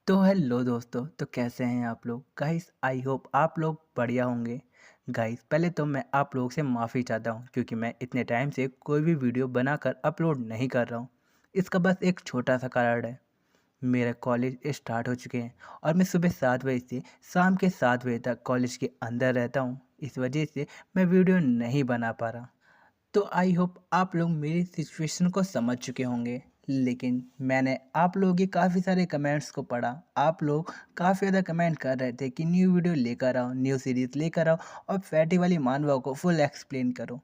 तो हेलो दोस्तों। तो कैसे हैं आप लोग गाइस। आई होप आप लोग बढ़िया होंगे। गाइस पहले तो मैं आप लोगों से माफ़ी चाहता हूं क्योंकि मैं इतने टाइम से कोई भी वीडियो बनाकर अपलोड नहीं कर रहा हूं। इसका बस एक छोटा सा कारण है। मेरा कॉलेज स्टार्ट हो चुके हैं और मैं सुबह 7 बजे से शाम के 7 बजे तक कॉलेज के अंदर रहता हूं। इस वजह से मैं वीडियो नहीं बना पा रहा। तो आई होप आप लोग मेरी सिचुएशन को समझ चुके होंगे। लेकिन मैंने आप लोगों के काफ़ी सारे कमेंट्स को पढ़ा। आप लोग काफ़ी ज़्यादा कमेंट कर रहे थे कि न्यू वीडियो लेकर आओ, न्यू सीरीज़ लेकर आओ और फैटी वाली मानवा को फुल एक्सप्लेन करो।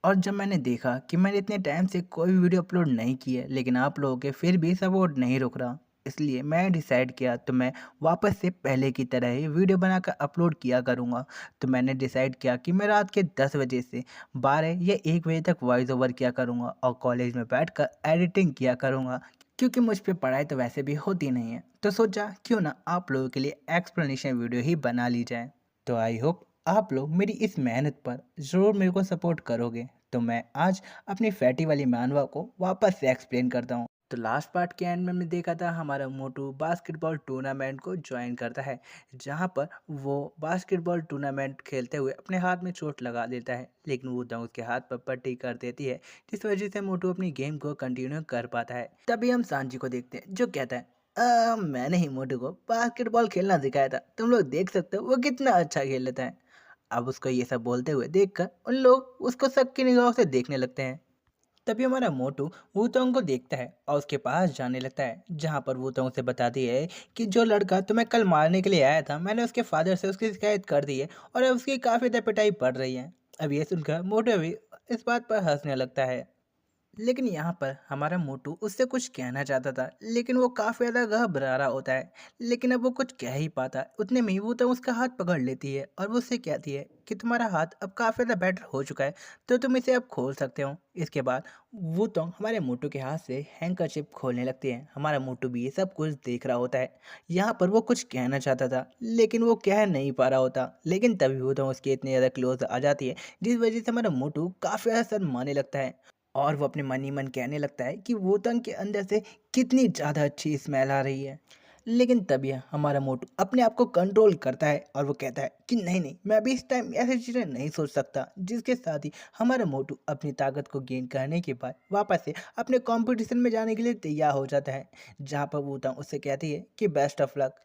और जब मैंने देखा कि मैंने इतने टाइम से कोई भी वीडियो अपलोड नहीं की है लेकिन आप लोगों के फिर भी सपोर्ट नहीं रुक रहा, इसलिए मैं डिसाइड किया तो मैं वापस से पहले की तरह ही वीडियो बनाकर अपलोड किया करूँगा। तो मैंने डिसाइड किया कि मैं रात के 10 बजे से 12 या 1 बजे तक वॉइस ओवर किया करूँगा और कॉलेज में बैठकर एडिटिंग किया करूँगा, क्योंकि मुझ पे पढ़ाई तो वैसे भी होती नहीं है। तो सोचा क्यों ना आप लोगों के लिए एक्सप्लेनेशन वीडियो ही बना ली जाए। तो आई होप आप लोग मेरी इस मेहनत पर ज़रूर मेरे को सपोर्ट करोगे। तो मैं आज अपनी फैटी वाली मानवा को वापस से एक्सप्लेन करता हूँ। तो लास्ट पार्ट के एंड में हमने देखा था हमारा मोटू बास्केटबॉल टूर्नामेंट को ज्वाइन करता है, जहाँ पर वो बास्केटबॉल टूर्नामेंट खेलते हुए अपने हाथ में चोट लगा देता है, लेकिन वो दंग उसके हाथ पर पट्टी कर देती है, जिस वजह से मोटू अपनी गेम को कंटिन्यू कर पाता है। तभी हम सांची को देखते हैं जो कहता है मैंने ही मोटू को बास्केटबॉल खेलना सिखाया था, तुम लोग देख सकते हो वो कितना अच्छा खेल लेता है। अब उसको ये सब बोलते हुए देखकर उन लोग उसको शक की निगाहों से देखने लगते हैं। तभी हमारा मोटू वूतोंग को देखता है और उसके पास जाने लगता है, जहाँ पर वूतोंग से बताती है कि जो लड़का तुम्हें कल मारने के लिए आया था, मैंने उसके फादर से उसकी शिकायत कर दी है और अब उसकी काफ़ी ज़्यादा पिटाई पड़ रही है। अब ये सुनकर मोटू भी इस बात पर हंसने लगता है। लेकिन यहाँ पर हमारा मोटू उससे कुछ कहना चाहता था, लेकिन वो काफ़ी ज़्यादा घबरा रहा होता है। लेकिन अब वो कुछ कह ही पाता, उतने में ही वो तो उसका हाथ पकड़ लेती है और वो उससे कहती है कि तुम्हारा हाथ अब काफ़ी ज़्यादा बेटर हो चुका है, तो तुम इसे अब खोल सकते हो। इसके बाद वो तो हमारे मोटू के हाथ से हैंकरचिप खोलने लगती है। हमारा मोटू भी ये सब कुछ देख रहा होता है। यहाँ पर वो कुछ कहना चाहता था लेकिन वो कह नहीं पा रहा होता, लेकिन तभी वो तो उसके इतनी ज़्यादा क्लोज आ जाती है, जिस वजह से हमारा मोटू काफ़ी ज़्यादा शर्माने लगता है और वो अपने मन ही मन कहने लगता है कि वोतंग के अंदर से कितनी ज़्यादा अच्छी स्मेल आ रही है। लेकिन तभी हमारा मोटू अपने आप को कंट्रोल करता है और वो कहता है कि नहीं नहीं, मैं अभी इस टाइम ऐसी चीज़ें नहीं सोच सकता। जिसके साथ ही हमारा मोटू अपनी ताकत को गेन करने के बाद वापस से अपने कंपटीशन में जाने के लिए तैयार हो जाता है, जहाँ पर वोतंग उससे कहती है कि बेस्ट ऑफ लक।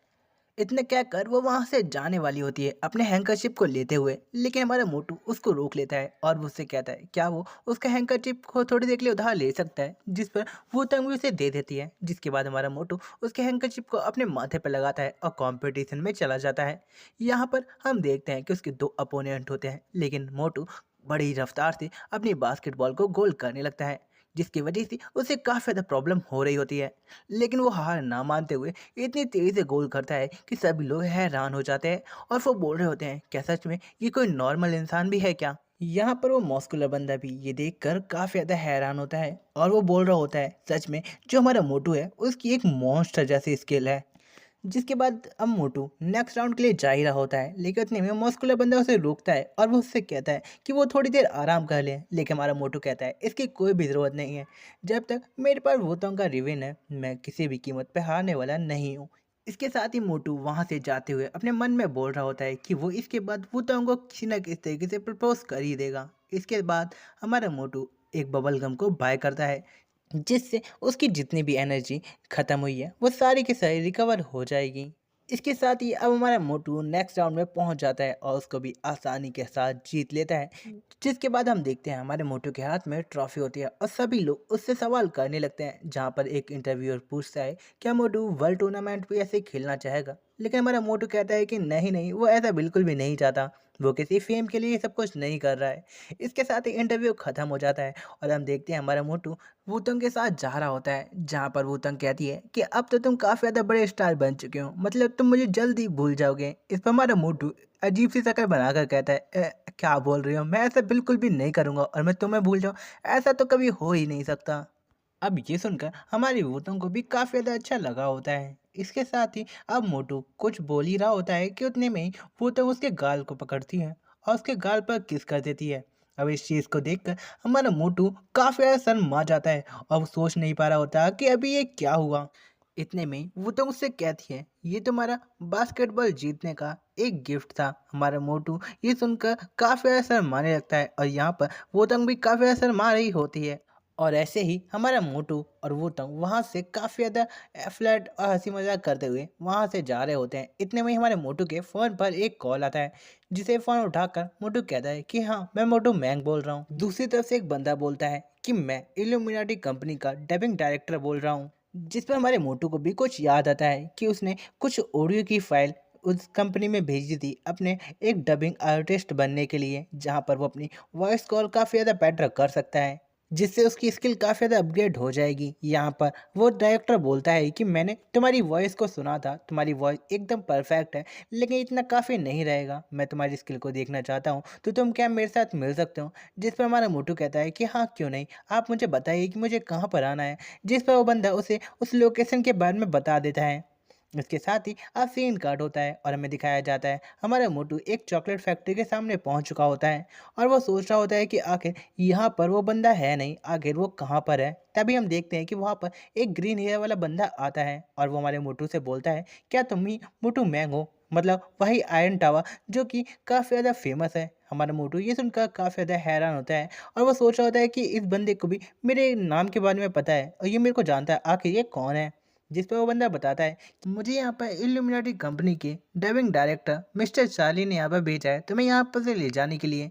इतने कहकर वो वहां से जाने वाली होती है अपने हैंकरशिप को लेते हुए, लेकिन हमारा मोटू उसको रोक लेता है और वो उससे कहता है क्या वो उसका हैंकरशिप को थोड़ी देर के लिए उधार ले सकता है, जिस पर वो तंग उसे दे देती है। जिसके बाद हमारा मोटू उसके हैंकरशिप को अपने माथे पर लगाता है और कंपटीशन में चला जाता है। यहाँ पर हम देखते हैं कि उसके दो अपोनेंट होते हैं, लेकिन मोटू बड़ी रफ्तार से अपनी बास्केटबॉल को गोल करने लगता है, जिसकी वजह से उसे काफ़ी ज़्यादा प्रॉब्लम हो रही होती है। लेकिन वो हार ना मानते हुए इतनी तेज़ी से गोल करता है कि सभी लोग हैरान हो जाते हैं और वो बोल रहे होते हैं क्या सच में ये कोई नॉर्मल इंसान भी है क्या। यहाँ पर वो मॉस्कुलर बंदा भी ये देखकर काफ़ी ज़्यादा हैरान होता है और वो बोल रहा होता है सच में जो हमारा मोटू है उसकी एक मॉन्स्टर जैसी स्किल है। जिसके बाद अब मोटू नेक्स्ट राउंड के लिए जा ही रहा होता है, लेकिन उतने में मस्कुलर बंदा उसे रोकता है और वो उससे कहता है कि वो थोड़ी देर आराम कर ले। लेकिन हमारा मोटू कहता है इसकी कोई भी ज़रूरत नहीं है, जब तक मेरे पास वोतों का रिवेन है मैं किसी भी कीमत पे हारने वाला नहीं हूँ। इसके साथ ही मोटू वहाँ से जाते हुए अपने मन में बोल रहा होता है कि वो इसके बाद वोतों को किसी न किसी तरीके से प्रपोज कर ही देगा। इसके बाद हमारा मोटू एक बबल गम को बाय करता है, जिससे उसकी जितनी भी एनर्जी ख़त्म हुई है वो सारी की सारी रिकवर हो जाएगी। इसके साथ ही अब हमारा मोटू नेक्स्ट राउंड में पहुंच जाता है और उसको भी आसानी के साथ जीत लेता है। जिसके बाद हम देखते हैं हमारे मोटू के हाथ में ट्रॉफी होती है और सभी लोग उससे सवाल करने लगते हैं, जहां पर एक इंटरव्यूअर पूछता है क्या मोटू वर्ल्ड टूर्नामेंट भी ऐसे खेलना चाहेगा। लेकिन हमारा मोटू कहता है कि नहीं नहीं, वो ऐसा बिल्कुल भी नहीं चाहता, वो किसी फेम के लिए ये सब कुछ नहीं कर रहा है। इसके साथ ही इंटरव्यू खत्म हो जाता है और हम देखते हैं हमारा मोटू वूतंग के साथ जा रहा होता है, जहाँ पर वूतंग कहती है कि अब तो तुम काफ़ी ज़्यादा बड़े स्टार बन चुके हो, मतलब तुम मुझे जल्दी भूल जाओगे। इस पर हमारा मोटू अजीब सी शक्ल बनाकर कहता है क्या बोल रही हो, मैं ऐसा बिल्कुल भी नहीं करूँगा और मैं तुम्हें भूल जाऊँ, ऐसा तो कभी हो ही नहीं सकता। अब ये सुनकर हमारी वोटों को भी काफ़ी ज़्यादा अच्छा लगा होता है। इसके साथ ही अब मोटू कुछ बोल ही रहा होता है कि उतने में ही वोटो उसके गाल को पकड़ती है और उसके गाल पर किस कर देती है। अब इस चीज़ को देखकर हमारा मोटू काफ़ी ज़्यादा शर्मा जाता है और वो सोच नहीं पा रहा होता कि अभी ये क्या हुआ। इतने में वो तो मुझसे कहती है, ये तुम्हारा बास्केटबॉल जीतने का एक गिफ्ट था। हमारा मोटू ये सुनकर काफ़ी ज़्यादा शर्माने लगता है और यहाँ पर वो तंग भी काफ़ी ज़्यादा शर्मा रही होती है। और ऐसे ही हमारा मोटू और वो तंग वहाँ से काफ़ी ज़्यादा फ्लैट और हंसी मजाक करते हुए वहाँ से जा रहे होते हैं। इतने में ही हमारे मोटू के फ़ोन पर एक कॉल आता है, जिसे फ़ोन उठाकर मोटू कहता है कि हाँ, मैं मोटू मैंग बोल रहा हूँ। दूसरी तरफ से एक बंदा बोलता है कि मैं इल्यूमिनाटी कंपनी का डबिंग डायरेक्टर बोल रहा हूँ। जिस पर हमारे मोटू को भी कुछ याद आता है कि उसने कुछ ऑडियो की फाइल उस कंपनी में भेजी थी अपने एक डबिंग आर्टिस्ट बनने के लिए, जहां पर वो अपनी वॉइस कॉल काफ़ी ज़्यादा बेटर कर सकता है, जिससे उसकी स्किल काफ़ी ज़्यादा अपग्रेड हो जाएगी। यहाँ पर वो डायरेक्टर बोलता है कि मैंने तुम्हारी वॉइस को सुना था, तुम्हारी वॉइस एकदम परफेक्ट है, लेकिन इतना काफ़ी नहीं रहेगा। मैं तुम्हारी स्किल को देखना चाहता हूँ, तो तुम क्या मेरे साथ मिल सकते हो? जिस पर हमारा मोटू कहता है कि हाँ, क्यों नहीं, आप मुझे बताइए कि मुझे कहाँ पर आना है। जिस पर वो बंदा उसे उस लोकेशन के बारे में बता देता है। इसके साथ ही अब सीन कट होता है और हमें दिखाया जाता है हमारा मोटू एक चॉकलेट फैक्ट्री के सामने पहुंच चुका होता है और वो सोच रहा होता है कि आखिर यहाँ पर वो बंदा है नहीं, आखिर वो कहाँ पर है। तभी हम देखते हैं कि वहाँ पर एक ग्रीन हेयर वाला बंदा आता है और वो हमारे मोटू से बोलता है, क्या तुम ही मोटू मैंग हो? मतलब वही आयरन टावर जो कि काफ़ी ज़्यादा फेमस है। हमारा मोटू ये सुनकर काफ़ी ज़्यादा हैरान होता है और वो सोच रहा होता है कि इस बंदे को भी मेरे नाम के बारे में पता है और ये मेरे को जानता है, आखिर ये कौन है। जिस पे वो बंदा बताता है कि मुझे यहाँ पर इल्यूमिनाटी कंपनी के डबिंग डायरेक्टर मिस्टर चार्ली ने यहाँ पर भेजा है तुम्हें यहाँ पर से ले जाने के लिए।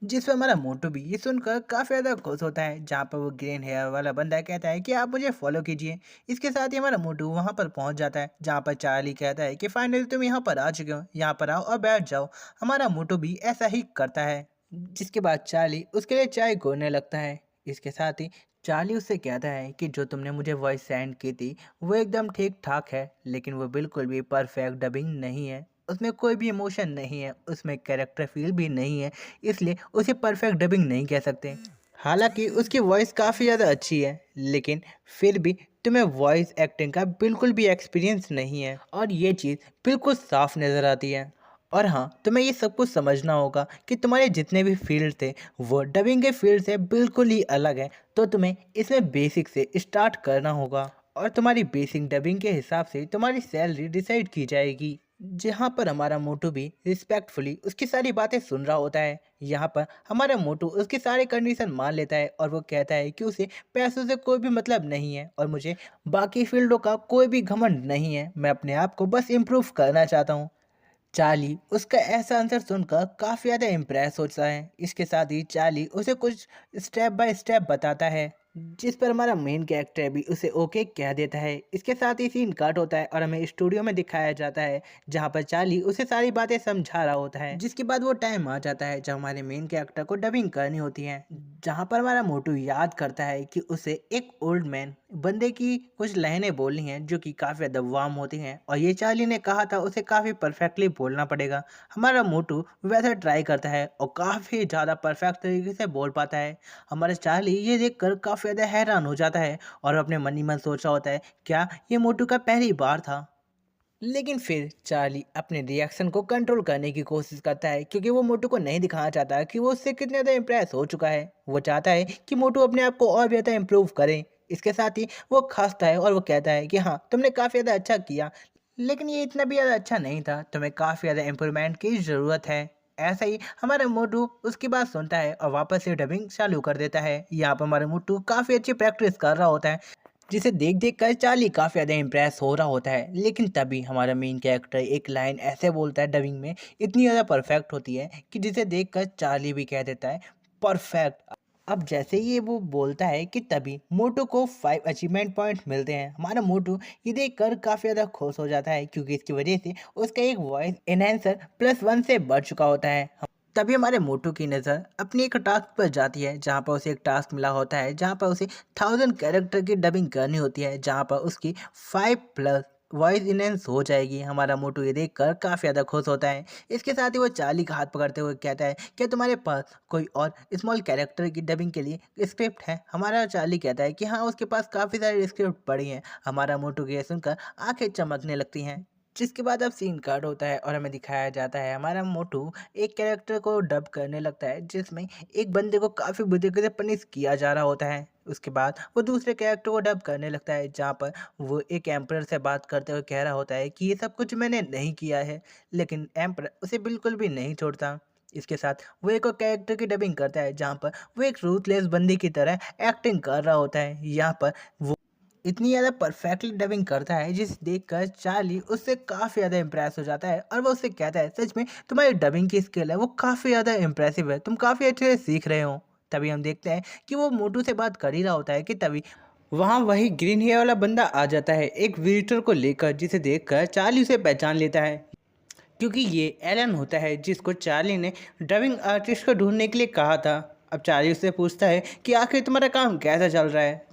जिस पर हमारा मोटू भी ये सुनकर काफ़ी ज़्यादा खुश होता है, जहाँ पर वो ग्रीन हेयर वाला बंदा कहता है कि आप मुझे फॉलो कीजिए। इसके साथ ही हमारा मोटू वहाँ पर पहुँच जाता है, जहाँ पर चार्ली कहता है कि फाइनली तुम यहाँ पर आ चुके हो, यहाँ पर आओ और बैठ जाओ। हमारा मोटू भी ऐसा ही करता है, जिसके बाद चार्ली उसके लिए चाय घोरने लगता है। इसके साथ ही चार्ली उससे कहता है कि जो तुमने मुझे वॉइस सेंड की थी वो एकदम ठीक ठाक है, लेकिन वो बिल्कुल भी परफेक्ट डबिंग नहीं है। उसमें कोई भी इमोशन नहीं है, उसमें कैरेक्टर फील भी नहीं है, इसलिए उसे परफेक्ट डबिंग नहीं कह सकते। हालांकि उसकी वॉइस काफ़ी ज़्यादा अच्छी है, लेकिन फिर भी तुम्हें वॉइस एक्टिंग का बिल्कुल भी एक्सपीरियंस नहीं है और ये चीज़ बिल्कुल साफ नज़र आती है। और हाँ, तुम्हें ये सब कुछ समझना होगा कि तुम्हारे जितने भी फील्ड थे वो डबिंग के फील्ड से बिल्कुल ही अलग है, तो तुम्हें इसमें बेसिक से स्टार्ट करना होगा और तुम्हारी बेसिक डबिंग के हिसाब से तुम्हारी सैलरी डिसाइड की जाएगी। जहाँ पर हमारा मोटू भी रिस्पेक्टफुली उसकी सारी बातें सुन रहा होता है, यहाँ पर हमारा मोटू उसकी सारी कंडीशन मान लेता है और वो कहता है कि उसे पैसों से कोई भी मतलब नहीं है और मुझे बाकी फील्डों का कोई भी घमंड नहीं है, मैं अपने आप को बस इम्प्रूव करना चाहता हूँ। चार्ली उसका ऐसा आंसर सुनकर काफ़ी ज़्यादा इम्प्रेस होता है। इसके साथ ही चार्ली उसे कुछ स्टेप बाय स्टेप बताता है, जिस पर हमारा मेन कैरेक्टर भी उसे ओके कह देता है। इसके साथ ही सीन कट होता है और हमें स्टूडियो में दिखाया जाता है, जहाँ पर चार्ली उसे सारी बातें समझा रहा होता है। जिसके बाद वो टाइम आ जाता है जब हमारे मेन कैरेक्टर को डबिंग करनी होती है, जहाँ पर हमारा मोटू याद करता है कि उसे एक ओल्ड मैन बंदे की कुछ लाइनें बोलनी हैं जो कि काफ़ी ज़्यादा वार्म होती हैं और ये चार्ली ने कहा था उसे काफ़ी परफेक्टली बोलना पड़ेगा। हमारा मोटू वैसे ट्राई करता है और काफ़ी ज़्यादा परफेक्ट तरीके से बोल पाता है। हमारा चार्ली ये देखकर काफ़ी ज़्यादा हैरान हो जाता है और अपने मन ही मन सोच रहा होता है, क्या ये मोटू का पहली बार था? लेकिन फिर चार्ली अपने रिएक्शन को कंट्रोल करने की कोशिश करता है, क्योंकि वो मोटू को नहीं दिखाना चाहता कि वो उससे कितने ज़्यादा इम्प्रेस हो चुका है। वो चाहता है कि मोटू अपने आप को और भी ज़्यादा इम्प्रूव करे। इसके साथ ही वो हंसता है और वो कहता है कि हाँ, तुमने काफ़ी ज़्यादा अच्छा किया, लेकिन ये इतना भी ज़्यादा अच्छा नहीं था, तुम्हें काफ़ी ज़्यादा इम्प्रूवमेंट की ज़रूरत है। ऐसा ही हमारा मोटू उसकी बात सुनता है और वापस से डबिंग चालू कर देता है। यहाँ पर हमारा मोटू काफ़ी अच्छी प्रैक्टिस कर रहा होता है, जिसे देख देख कर चार्ली काफ़ी ज़्यादा इम्प्रेस हो रहा होता है। लेकिन तभी हमारा मेन कैरेक्टर एक लाइन ऐसे बोलता है डबिंग में, इतनी ज़्यादा परफेक्ट होती है कि जिसे देख कर चार्ली भी कह देता है परफेक्ट। अब जैसे ही ये वो बोलता है कि तभी मोटू को 5 अचीवमेंट पॉइंट मिलते हैं। हमारा मोटू ये देख कर काफ़ी ज़्यादा खुश हो जाता है, क्योंकि इसकी वजह से उसका एक वॉइस एनहेंसर +1 से बढ़ चुका होता है। तभी हमारे मोटू की नज़र अपनी एक टास्क पर जाती है, जहाँ पर उसे एक टास्क मिला होता है, जहाँ पर उसे 1000 कैरेक्टर की डबिंग करनी होती है, जहाँ पर उसकी 5+ वॉइस इनहेंस हो जाएगी। हमारा मोटू ये देखकर काफ़ी ज़्यादा खुश होता है। इसके साथ ही वो चार्ली का हाथ पकड़ते हुए कहता है, क्या तुम्हारे पास कोई और स्मॉल कैरेक्टर की डबिंग के लिए स्क्रिप्ट है? हमारा चार्ली कहता है कि हाँ, उसके पास काफ़ी सारी स्क्रिप्ट पड़ी हैं। हमारा मोटू की ये सुनकर आंखें चमकने लगती हैं। जिसके बाद अब सीन कट होता है और हमें दिखाया जाता है हमारा मोटू एक कैरेक्टर को डब करने लगता है, जिसमें एक बंदे को काफ़ी बुरी तरीके से पनिश किया जा रहा होता है। उसके बाद वो दूसरे कैरेक्टर को डब करने लगता है, जहाँ पर वो एक एम्परर से बात करते हुए कह रहा होता है कि ये सब कुछ मैंने नहीं किया है, लेकिन एम्परर उसे बिल्कुल भी नहीं छोड़ता। इसके साथ वो एक और कैरेक्टर की डबिंग करता है, जहाँ पर वो एक रूथलेस बंदी की तरह एक्टिंग कर रहा होता है। यहाँ पर वो इतनी ज़्यादा परफेक्टली डबिंग करता है जिसे देखकर चार्ली उससे काफ़ी ज़्यादा इम्प्रेस हो जाता है और वो उससे कहता है, सच में तुम्हारी डबिंग की स्किल है वो काफ़ी ज़्यादा इम्प्रेसिव है, तुम काफ़ी अच्छे से सीख रहे हो। तभी हम देखते हैं कि वो मोटू से बात कर ही रहा होता है कि तभी वहाँ वही ग्रीन हेयर वाला बंदा आ जाता है एक विजिटर को लेकर, जिसे देखकर चार्ली उसे पहचान लेता है, क्योंकि ये एलन होता है जिसको चार्ली ने डबिंग आर्टिस्ट को ढूंढने के लिए कहा था। अब चार्ली उससे पूछता है कि आखिर तुम्हारा काम कैसा चल रहा है,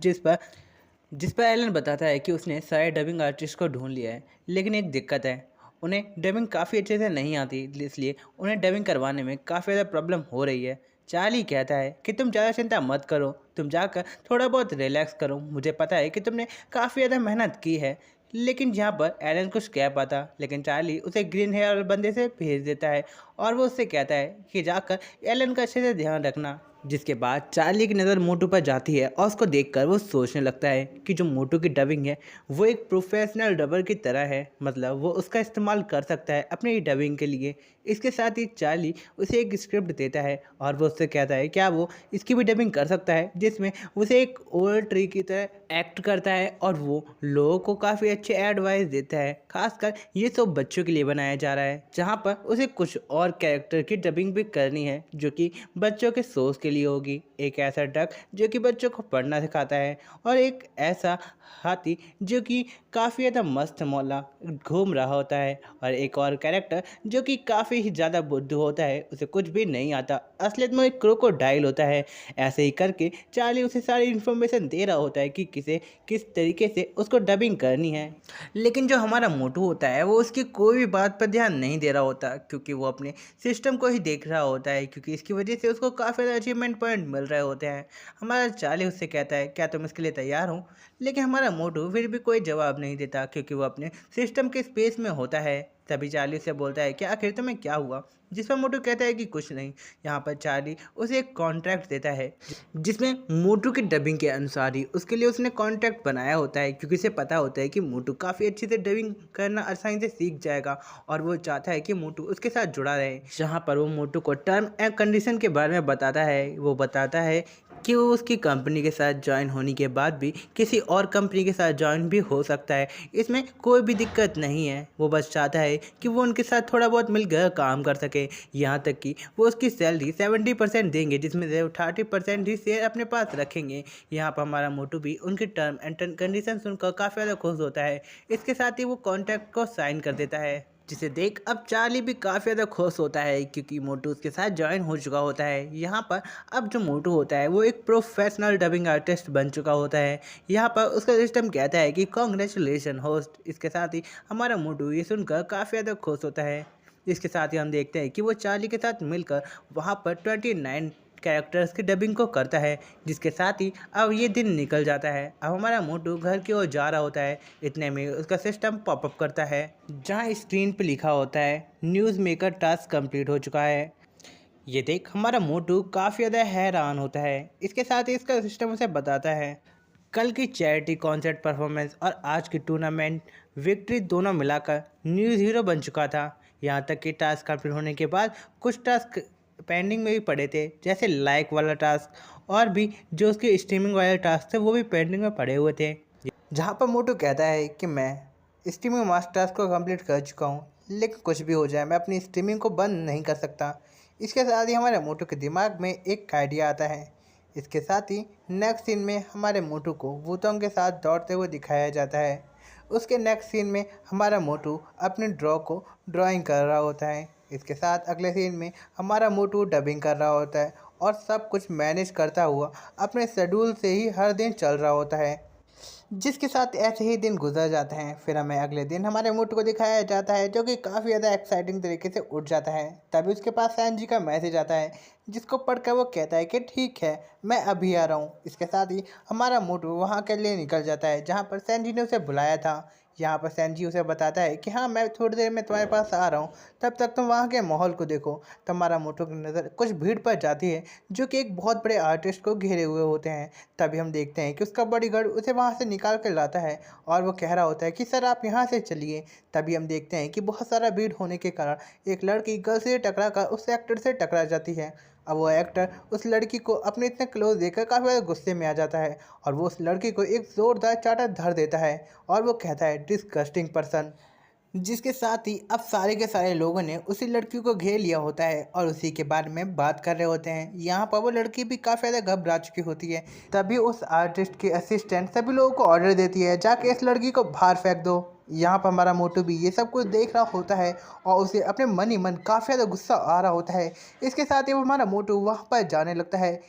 जिस पर एलन बताता है कि उसने सारे डबिंग आर्टिस्ट को ढूंढ लिया है, लेकिन एक दिक्कत है, उन्हें डबिंग काफ़ी अच्छे से नहीं आती, इसलिए उन्हें डबिंग करवाने में काफ़ी ज़्यादा प्रॉब्लम हो रही है। चार्ली कहता है कि तुम ज़्यादा चिंता मत करो, तुम जाकर थोड़ा बहुत रिलैक्स करो, मुझे पता है कि तुमने काफ़ी ज़्यादा मेहनत की है। लेकिन यहाँ पर एलन कुछ कह पाता, लेकिन चार्ली उसे ग्रीन हेयर वाले बंदे से भेज देता है और वो उससे कहता है कि जाकर एलन का अच्छे से ध्यान रखना। जिसके बाद चार्ली की नज़र मोटू पर जाती है और उसको देखकर वो सोचने लगता है कि जो मोटू की डबिंग है वो एक प्रोफेशनल डबर की तरह है, मतलब वो उसका इस्तेमाल कर सकता है अपनी डबिंग के लिए। इसके साथ ही चार्ली उसे एक स्क्रिप्ट देता है और वो उससे कहता है क्या वो इसकी भी डबिंग कर सकता है, जिसमें उसे एक ओल्ड ट्री की तरह एक्ट करता है और वो लोगों को काफ़ी अच्छे एडवाइस देता है। खासकर ये सब बच्चों के लिए बनाया जा रहा है, जहाँ पर उसे कुछ और कैरेक्टर की डबिंग भी करनी है जो कि बच्चों के सोच के लिए होगी। एक ऐसा डक जो कि बच्चों को पढ़ना सिखाता है और एक ऐसा हाथी जो कि काफ़ी ज़्यादा मस्त मौला घूम रहा होता है, और एक और कैरेक्टर जो कि काफ़ी ही ज़्यादा बुद्धू होता है, उसे कुछ भी नहीं आता, असलियत में एक क्रोकोडाइल होता है। ऐसे ही करके चार्ली उसे सारी इन्फॉर्मेशन दे रहा होता है कि किस तरीके से उसको डबिंग करनी है। लेकिन जो हमारा मोटू होता है वो उसकी कोई भी बात पर ध्यान नहीं दे रहा होता, क्योंकि वो अपने सिस्टम को ही देख रहा होता है, क्योंकि इसकी वजह से उसको काफ़ी ज़्यादा अचीवमेंट पॉइंट मिल रहे होते हैं। हमारा चार्ली उससे कहता है क्या तुम इसके लिए तैयार हो, लेकिन हमारा मोटू फिर भी कोई जवाब नहीं देता, क्योंकि वो अपने सिस्टम के स्पेस में होता है। तभी चार्ली से बोलता है कि आखिर तुम्हें क्या हुआ, जिस पर मोटू कहता है कि कुछ नहीं। यहाँ पर चार्ली उसे एक कॉन्ट्रैक्ट देता है जिसमें मोटू की डबिंग के अनुसार ही उसके लिए उसने कॉन्ट्रैक्ट बनाया होता है, क्योंकि उसे पता होता है कि मोटू काफ़ी अच्छे से डबिंग करना आसानी से सीख जाएगा और वो चाहता है कि मोटू उसके साथ जुड़ा रहे। जहाँ पर वो मोटू को टर्म एंड कंडीशन के बारे में बताता है, वो बताता है कि वो उसकी कंपनी के साथ ज्वाइन होने के बाद भी किसी और कंपनी के साथ ज्वाइन भी हो सकता है, इसमें कोई भी दिक्कत नहीं है। वो बस चाहता है कि वो उनके साथ थोड़ा बहुत मिलकर काम कर सके, यहाँ तक कि वो उसकी सैलरी 70% देंगे, जिसमें से 30% ही शेयर अपने पास रखेंगे। यहाँ पर हमारा मोटू भी उनकी टर्म एंड कंडीशन सुनकर काफ़ी ज़्यादा खुश होता है। इसके साथ ही वो कॉन्ट्रैक्ट को साइन कर देता है, जिसे देख अब चार्ली भी काफ़ी ज़्यादा खुश होता है, क्योंकि मोटू उसके साथ ज्वाइन हो चुका होता है। यहाँ पर अब जो मोटू होता है वो एक प्रोफेशनल डबिंग आर्टिस्ट बन चुका होता है। यहाँ पर उसका सिस्टम कहता है कि कॉन्ग्रेचुलेशन होस्ट। इसके साथ ही हमारा मोटू ये सुनकर काफ़ी ज़्यादा खुश होता है। इसके साथ ही हम देखते हैं कि वो चार्ली के साथ मिलकर वहाँ पर 29 कैरेक्टर्स की डबिंग को करता है, जिसके साथ ही अब ये दिन निकल जाता है। अब हमारा मोटू घर की ओर जा रहा होता है, इतने में उसका सिस्टम पॉपअप करता है जहाँ स्क्रीन पे लिखा होता है न्यूज़ मेकर टास्क कंप्लीट हो चुका है। ये देख हमारा मोटू काफ़ी ज़्यादा हैरान होता है। इसके साथ ही इसका सिस्टम उसे बताता है कल की चैरिटी कॉन्सर्ट परफॉर्मेंस और आज की टूर्नामेंट विक्ट्री दोनों मिलाकर न्यूज़ हीरो बन चुका था। यहाँ तक कि टास्क कंप्लीट होने के बाद कुछ टास्क पेंडिंग में भी पड़े थे, जैसे लाइक वाला टास्क, और भी जो उसके स्ट्रीमिंग वाले टास्क थे वो भी पेंडिंग में पड़े हुए थे। जहाँ पर मोटू कहता है कि मैं स्ट्रीमिंग मास्टर टास्क को कंप्लीट कर चुका हूँ, लेकिन कुछ भी हो जाए मैं अपनी स्ट्रीमिंग को बंद नहीं कर सकता। इसके साथ ही हमारे मोटू के दिमाग में एक आइडिया आता है। इसके साथ ही नेक्स्ट सीन में हमारे मोटू को भूतों के साथ दौड़ते हुए दिखाया जाता है। उसके नेक्स्ट सीन में हमारा मोटू अपने ड्राइंग कर रहा होता है। इसके साथ अगले सीन में हमारा मोटू डबिंग कर रहा होता है और सब कुछ मैनेज करता हुआ अपने शेड्यूल से ही हर दिन चल रहा होता है, जिसके साथ ऐसे ही दिन गुजर जाते हैं। फिर हमें अगले दिन हमारे मोटू को दिखाया जाता है, जो कि काफ़ी ज़्यादा एक्साइटिंग तरीके से उठ जाता है। तभी उसके पास सैनजी का मैसेज आता है, जिसको पढ़कर वो कहता है कि ठीक है मैं अभी आ रहा हूँ। इसके साथ ही हमारा मोटू वहाँ के लिए निकल जाता है जहाँ पर सैनजी ने उसे बुलाया था। यहाँ पर सैनजी उसे बताता है कि हाँ, मैं थोड़ी देर में तुम्हारे पास आ रहा हूँ, तब तक तुम वहाँ के माहौल को देखो। तब हमारा मोटू की नज़र कुछ भीड़ पर जाती है जो कि एक बहुत बड़े आर्टिस्ट को घेरे हुए होते हैं। तभी हम देखते हैं कि उसका बॉडीगार्ड उसे वहाँ से निकाल कर लाता है और वो कह रहा होता है कि सर आप यहाँ से चलिए। तभी हम देखते हैं कि बहुत सारा भीड़ होने के कारण एक लड़की गर्ल से टकरा कर उस एक्टर से टकरा जाती है। अब वो एक्टर उस लड़की को अपने इतने क्लोज देखकर काफ़ी ज़्यादा गुस्से में आ जाता है और वो उस लड़की को एक ज़ोरदार चाटा धर देता है और वो कहता है डिस्गस्टिंग पर्सन। जिसके साथ ही अब सारे के सारे लोगों ने उसी लड़की को घेर लिया होता है और उसी के बारे में बात कर रहे होते हैं। यहाँ पर वो लड़की भी काफ़ी ज़्यादा घबरा चुकी होती है। तभी उस आर्टिस्ट की असिस्टेंट सभी लोगों को ऑर्डर देती है जाके इस लड़की को बाहर फेंक दो। यहाँ पर हमारा मोटू भी ये सब कुछ देख रहा होता है और उसे अपने मन ही मन काफ़ी ज़्यादा गुस्सा आ रहा होता है। इसके साथ ही वो हमारा मोटू वहाँ पर जाने लगता है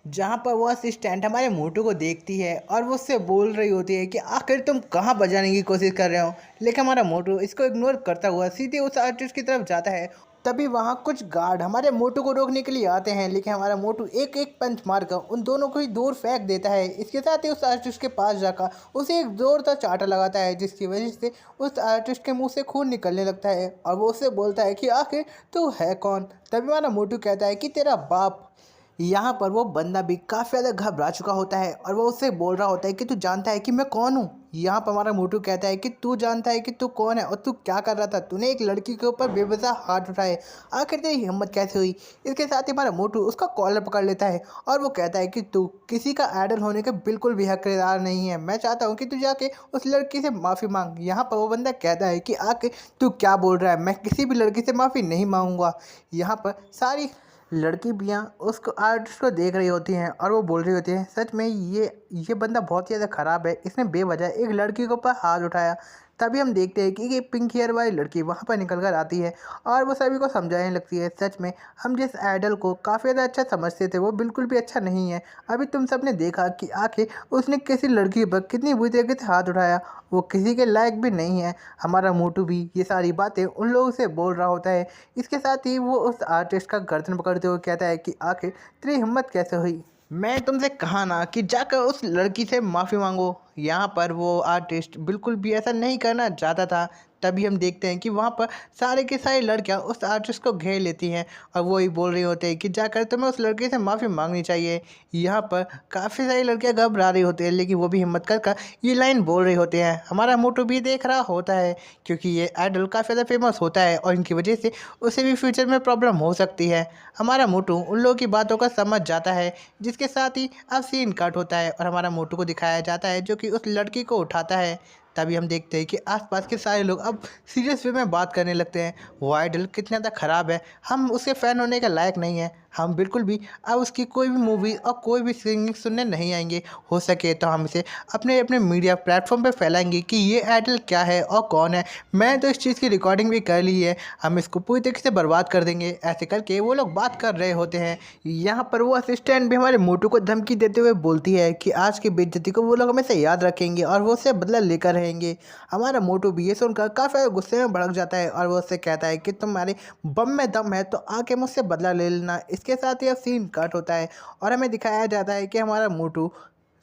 जहाँ पर वो असिस्टेंट हमारे मोटू को देखती है और वो उससे बोल रही होती है कि आखिर तुम कहाँ बजाने की कोशिश कर रहे हो। लेकिन हमारा मोटू इसको इग्नोर करता हुआ सीधे उस आर्टिस्ट की तरफ जाता है। तभी वहाँ कुछ गार्ड हमारे मोटू को रोकने के लिए आते हैं, लेकिन हमारा मोटू एक एक पंच मारकर उन दोनों को ही दूर फेंक देता है। इसके साथ ही उस आर्टिस्ट के पास जाकर उसे एक जोरदार चाटा लगाता है जिसकी वजह से उस आर्टिस्ट के मुंह से खून निकलने लगता है और वो उससे बोलता है कि आखिर तू है कौन। तभी हमारा मोटू कहता है कि तेरा बाप। यहाँ पर वो बंदा भी काफ़ी ज़्यादा घबरा चुका होता है और वो उससे बोल रहा होता है कि तू जानता है कि मैं कौन हूँ। यहाँ पर हमारा मोटू कहता है कि तू जानता है कि तू कौन है और तू क्या कर रहा था, तूने एक लड़की के ऊपर बेवजह हाथ उठाए, आखिर तेरी हिम्मत कैसे हुई। इसके साथ ही हमारा मोटू उसका कॉलर पकड़ लेता है और वो कहता है कि तू किसी का आइडल होने का बिल्कुल भी हकदार नहीं है। मैं चाहता हूँ कि तू जाके उस लड़की से माफ़ी मांग। यहाँ पर वो बंदा कहता है कि आके तू क्या बोल रहा है, मैं किसी भी लड़की से माफ़ी नहीं मांगूंगा। यहाँ पर सारी लड़की बियाँ उसको आर्टिस्ट को देख रही होती हैं और वो बोल रही होती हैं सच में ये बंदा बहुत ही ज़्यादा ख़राब है, इसने बेवजह एक लड़की के ऊपर हाथ उठाया। तभी हम देखते हैं कि ये पिंक हेयर वाली लड़की वहाँ पर निकल कर आती है और वो सभी को समझाने लगती है सच में हम जिस आइडल को काफ़ी ज़्यादा अच्छा समझते थे वो बिल्कुल भी अच्छा नहीं है। अभी तुम सब ने देखा कि आखिर उसने किसी लड़की पर कितनी बुरी तरीके से हाथ उठाया, वो किसी के लायक भी नहीं है। हमारा मोटू भी ये सारी बातें उन लोगों से बोल रहा होता है। इसके साथ ही वो उस आर्टिस्ट का गर्दन पकड़ते हुए कहता है कि आखिर तेरी हिम्मत कैसे हुई, मैं तुमसे कहा ना कि जाकर उस लड़की से माफ़ी मांगो। यहाँ पर वो आर्टिस्ट बिल्कुल भी ऐसा नहीं करना चाहता था। तभी हम देखते हैं कि वहाँ पर सारे की सारी लड़कियाँ उस आर्टिस्ट को घेर लेती हैं और वो ही बोल रही होते हैं कि जाकर तुम्हें उस लड़की से माफ़ी मांगनी चाहिए। यहाँ पर काफ़ी सारी लड़कियाँ घबरा रही होती हैं लेकिन वो भी हिम्मत कर ये लाइन बोल रही होती हैं। हमारा मोटू भी देख रहा होता है क्योंकि ये आइडल काफ़ी ज़्यादा फेमस होता है और इनकी वजह से उसे भी फ्यूचर में प्रॉब्लम हो सकती है। हमारा मोटू उन लोगों की बातों का समझ जाता है जिसके साथ ही अब सीन कट होता है और हमारा मोटू को दिखाया जाता है जो कि उस लड़की को उठाता है। तभी हम देखते हैं कि आसपास के सारे लोग अब सीरियस वे में बात करने लगते हैं वो आइडल कितना ज़्यादा ख़राब है, हम उसके फ़ैन होने के लायक नहीं हैं, हम बिल्कुल भी अब उसकी कोई भी मूवी और कोई भी सिंगिंग सुनने नहीं आएंगे। हो सके तो हम इसे अपने अपने मीडिया प्लेटफॉर्म पर फैलाएंगे कि ये आइडल क्या है और कौन है। मैं तो इस चीज़ की रिकॉर्डिंग भी कर ली है, हम इसको पूरी तरीके से बर्बाद कर देंगे। ऐसे करके वो लोग बात कर रहे होते हैं। यहाँ पर वो असिस्टेंट भी हमारे मोटू को धमकी देते हुए बोलती है कि आज की बेइज्जती को वो लोग हमेशा याद रखेंगे और वो उससे बदला लेकर रहेंगे। हमारा मोटू भी ये सुनकर काफ़ी गुस्से में भड़क जाता है और वो उससे कहता है कि तुम्हारे बम में दम है तो आके मुझसे बदला ले लेना। इसके साथ ही अब सीन कट होता है और हमें दिखाया जाता है कि हमारा मोटू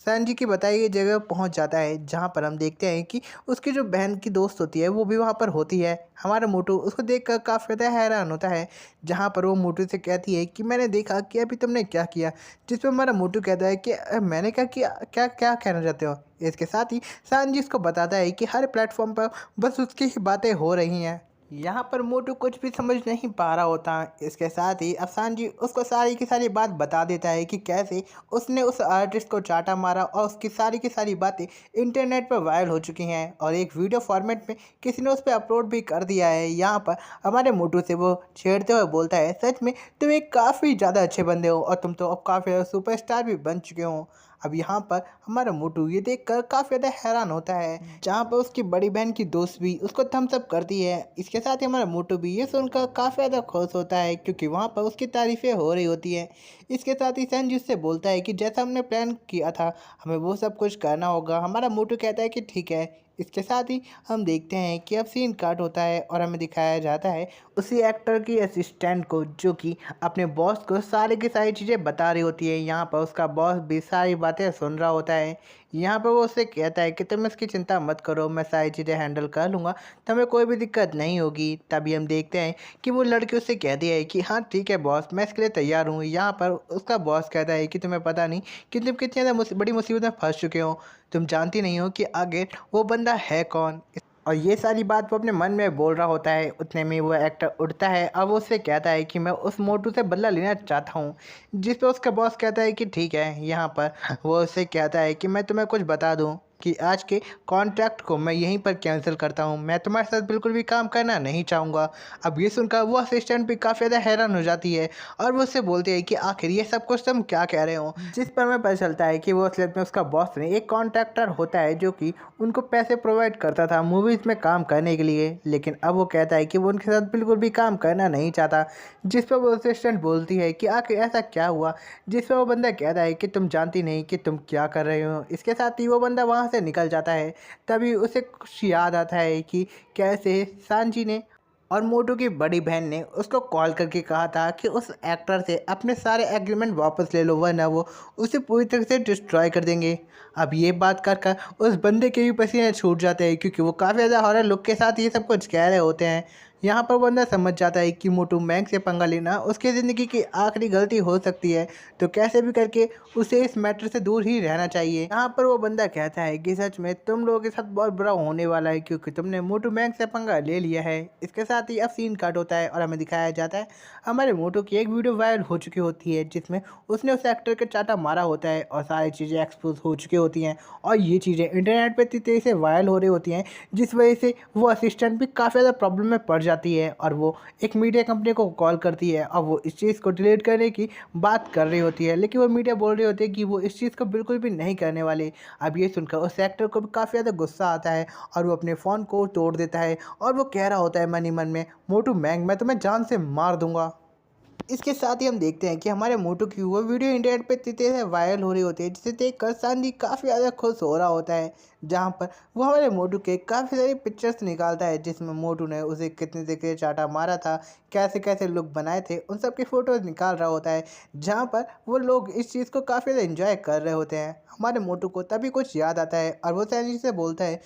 सैनजी की बताई गई जगह पहुंच जाता है जहां पर हम देखते हैं कि उसकी जो बहन की दोस्त होती है वो भी वहां पर होती है। हमारा मोटू उसको देखकर काफ़ी ज़्यादा हैरान होता है जहां पर वो मोटू से कहती है कि मैंने देखा कि अभी तुमने क्या किया। जिस पर हमारा मोटू कहता है कि मैंने क्या किया, क्या क्या कहना चाहते हो। इसके साथ ही सैनजी उसको बताता है कि हर प्लेटफॉर्म पर बस उसकी ही बातें हो रही हैं। यहाँ पर मोटू कुछ भी समझ नहीं पा रहा होता। इसके साथ ही अफसान जी उसको सारी की सारी बात बता देता है कि कैसे उसने उस आर्टिस्ट को चाटा मारा और उसकी सारी की सारी बातें इंटरनेट पर वायरल हो चुकी हैं और एक वीडियो फॉर्मेट में किसी ने उस पर अपलोड भी कर दिया है। यहाँ पर हमारे मोटू से वो छेड़ते हुए बोलता है सच में तुम एक काफ़ी ज़्यादा अच्छे बंदे हो और तुम तो अब काफ़ी सुपरस्टार भी बन चुके हो। अब यहाँ पर हमारा मोटू ये देखकर काफ़ी ज़्यादा हैरान होता है जहाँ पर उसकी बड़ी बहन की दोस्त भी उसको थम्स अप करती है। इसके साथ ही हमारा मोटू भी ये सुनकर काफ़ी ज़्यादा खुश होता है क्योंकि वहाँ पर उसकी तारीफ़ें हो रही होती हैं। इसके साथ ही संजू उससे बोलता है कि जैसा हमने प्लान किया था हमें वो सब कुछ करना होगा। हमारा मोटू कहता है कि ठीक है। इसके साथ ही हम देखते हैं कि अब सीन कट होता है और हमें दिखाया जाता है उसी एक्टर की असिस्टेंट को जो कि अपने बॉस को सारी की सारी चीज़ें बता रही होती है। यहाँ पर उसका बॉस भी सारी बातें सुन रहा होता है। यहाँ पर वो उससे कहता है कि तुम इसकी चिंता मत करो, मैं सारी चीज़ें हैंडल कर लूँगा, तुम्हें कोई भी दिक्कत नहीं होगी। तभी हम देखते हैं कि वो लड़की उससे कहती है कि हाँ ठीक है बॉस, मैं इसके लिए तैयार हूँ। यहाँ पर उसका बॉस कहता है कि तुम्हें पता नहीं कि तुम कितनी ज़्यादा बड़ी मुसीबत में फंस चुके हो, तुम जानती नहीं हो कि आगे वो बंदा है कौन। और ये सारी बात वो अपने मन में बोल रहा होता है, उतने में वो एक्टर उठता है। अब वो उससे कहता है कि मैं उस मोटू से बदला लेना चाहता हूँ। जिस पे उसका बॉस कहता है कि ठीक है। यहाँ पर वो उससे कहता है कि मैं तुम्हें कुछ बता दूँ कि आज के कॉन्ट्रैक्ट को मैं यहीं पर कैंसिल करता हूँ, मैं तुम्हारे साथ बिल्कुल भी काम करना नहीं चाहूँगा। अब ये सुनकर वो असिस्टेंट भी काफ़ी ज़्यादा हैरान हो जाती है और वो उससे बोलती है कि आखिर ये सब कुछ तुम क्या कह रहे हो। जिस पर हमें पता चलता है कि वो असलियत में उसका बॉस नहीं, एक कॉन्ट्रैक्टर होता है जो कि उनको पैसे प्रोवाइड करता था मूवीज़ में काम करने के लिए। लेकिन अब वो कहता है कि वो उनके साथ बिल्कुल भी काम करना नहीं चाहता। जिस पर वो असिस्टेंट बोलती है कि आखिर ऐसा क्या हुआ। जिस पर वो बंदा कहता है कि तुम जानती नहीं कि तुम क्या कर रहे हो। इसके साथ ही वो बंदा वहाँ से निकल जाता है। तभी उसे कुछ याद आता है कि कैसे सांची ने और मोटू की बड़ी बहन ने उसको कॉल करके कहा था कि उस एक्टर से अपने सारे एग्रीमेंट वापस ले लो, वरना वो उसे पूरी तरह से डिस्ट्रॉय कर देंगे। अब ये बात कर कर उस बंदे के भी पसीने छूट जाते हैं, क्योंकि वो काफ़ी ज़्यादा हॉरर लुक के साथ ये सब कुछ कह रहे होते हैं। यहाँ पर बंदा समझ जाता है कि मोटू मैंग से पंगा लेना उसकी ज़िंदगी की आखिरी गलती हो सकती है, तो कैसे भी करके उसे इस मैटर से दूर ही रहना चाहिए। यहाँ पर वो बंदा कहता है कि सच में तुम लोगों के साथ बहुत बुरा होने वाला है, क्योंकि तुमने मोटू मैंग से पंगा ले लिया है। इसके साथ ही अब सीन कट होता है और हमें दिखाया जाता है हमारे मोटू की एक वीडियो वायरल हो चुकी होती है, जिसमें उसने उस एक्टर के चाटा मारा होता है और सारी चीज़ें एक्सपोज हो चुकी होती हैं। और ये चीज़ें इंटरनेट पर इतनी तेज़ी से वायरल हो रही होती हैं, जिस वजह से वो असिस्टेंट भी काफ़ी ज़्यादा प्रॉब्लम में पड़ जाती है और वो एक मीडिया कंपनी को कॉल करती है और वो इस चीज़ को डिलीट करने की बात कर रही होती है। लेकिन वो मीडिया बोल रही होती है कि वो इस चीज़ को बिल्कुल भी नहीं करने वाले। अब ये सुनकर उस एक्टर को भी काफ़ी ज़्यादा गुस्सा आता है और वो अपने फ़ोन को तोड़ देता है और वो कह रहा होता है मन ही मन में, मोटू मैंग मैं तुम्हें जान से मार दूंगा। इसके साथ ही हम देखते हैं कि हमारे मोटू की वो वीडियो इंटरनेट पे इतनी तेज़ से वायरल हो रही होती है, जिसे देखकर सांडी काफ़ी ज़्यादा खुश हो रहा होता है। जहाँ पर वो हमारे मोटू के काफ़ी सारी पिक्चर्स निकालता है, जिसमें मोटू ने उसे कितने तरीके से चाटा मारा था, कैसे कैसे लुक बनाए थे, उन सब की फ़ोटोज़ निकाल रहा होता है। जहाँ पर वो लोग इस चीज़ को काफ़ी ज़्यादा इंजॉय कर रहे होते हैं। हमारे मोटू को तभी कुछ याद आता है और वो सैनी से बोलता है,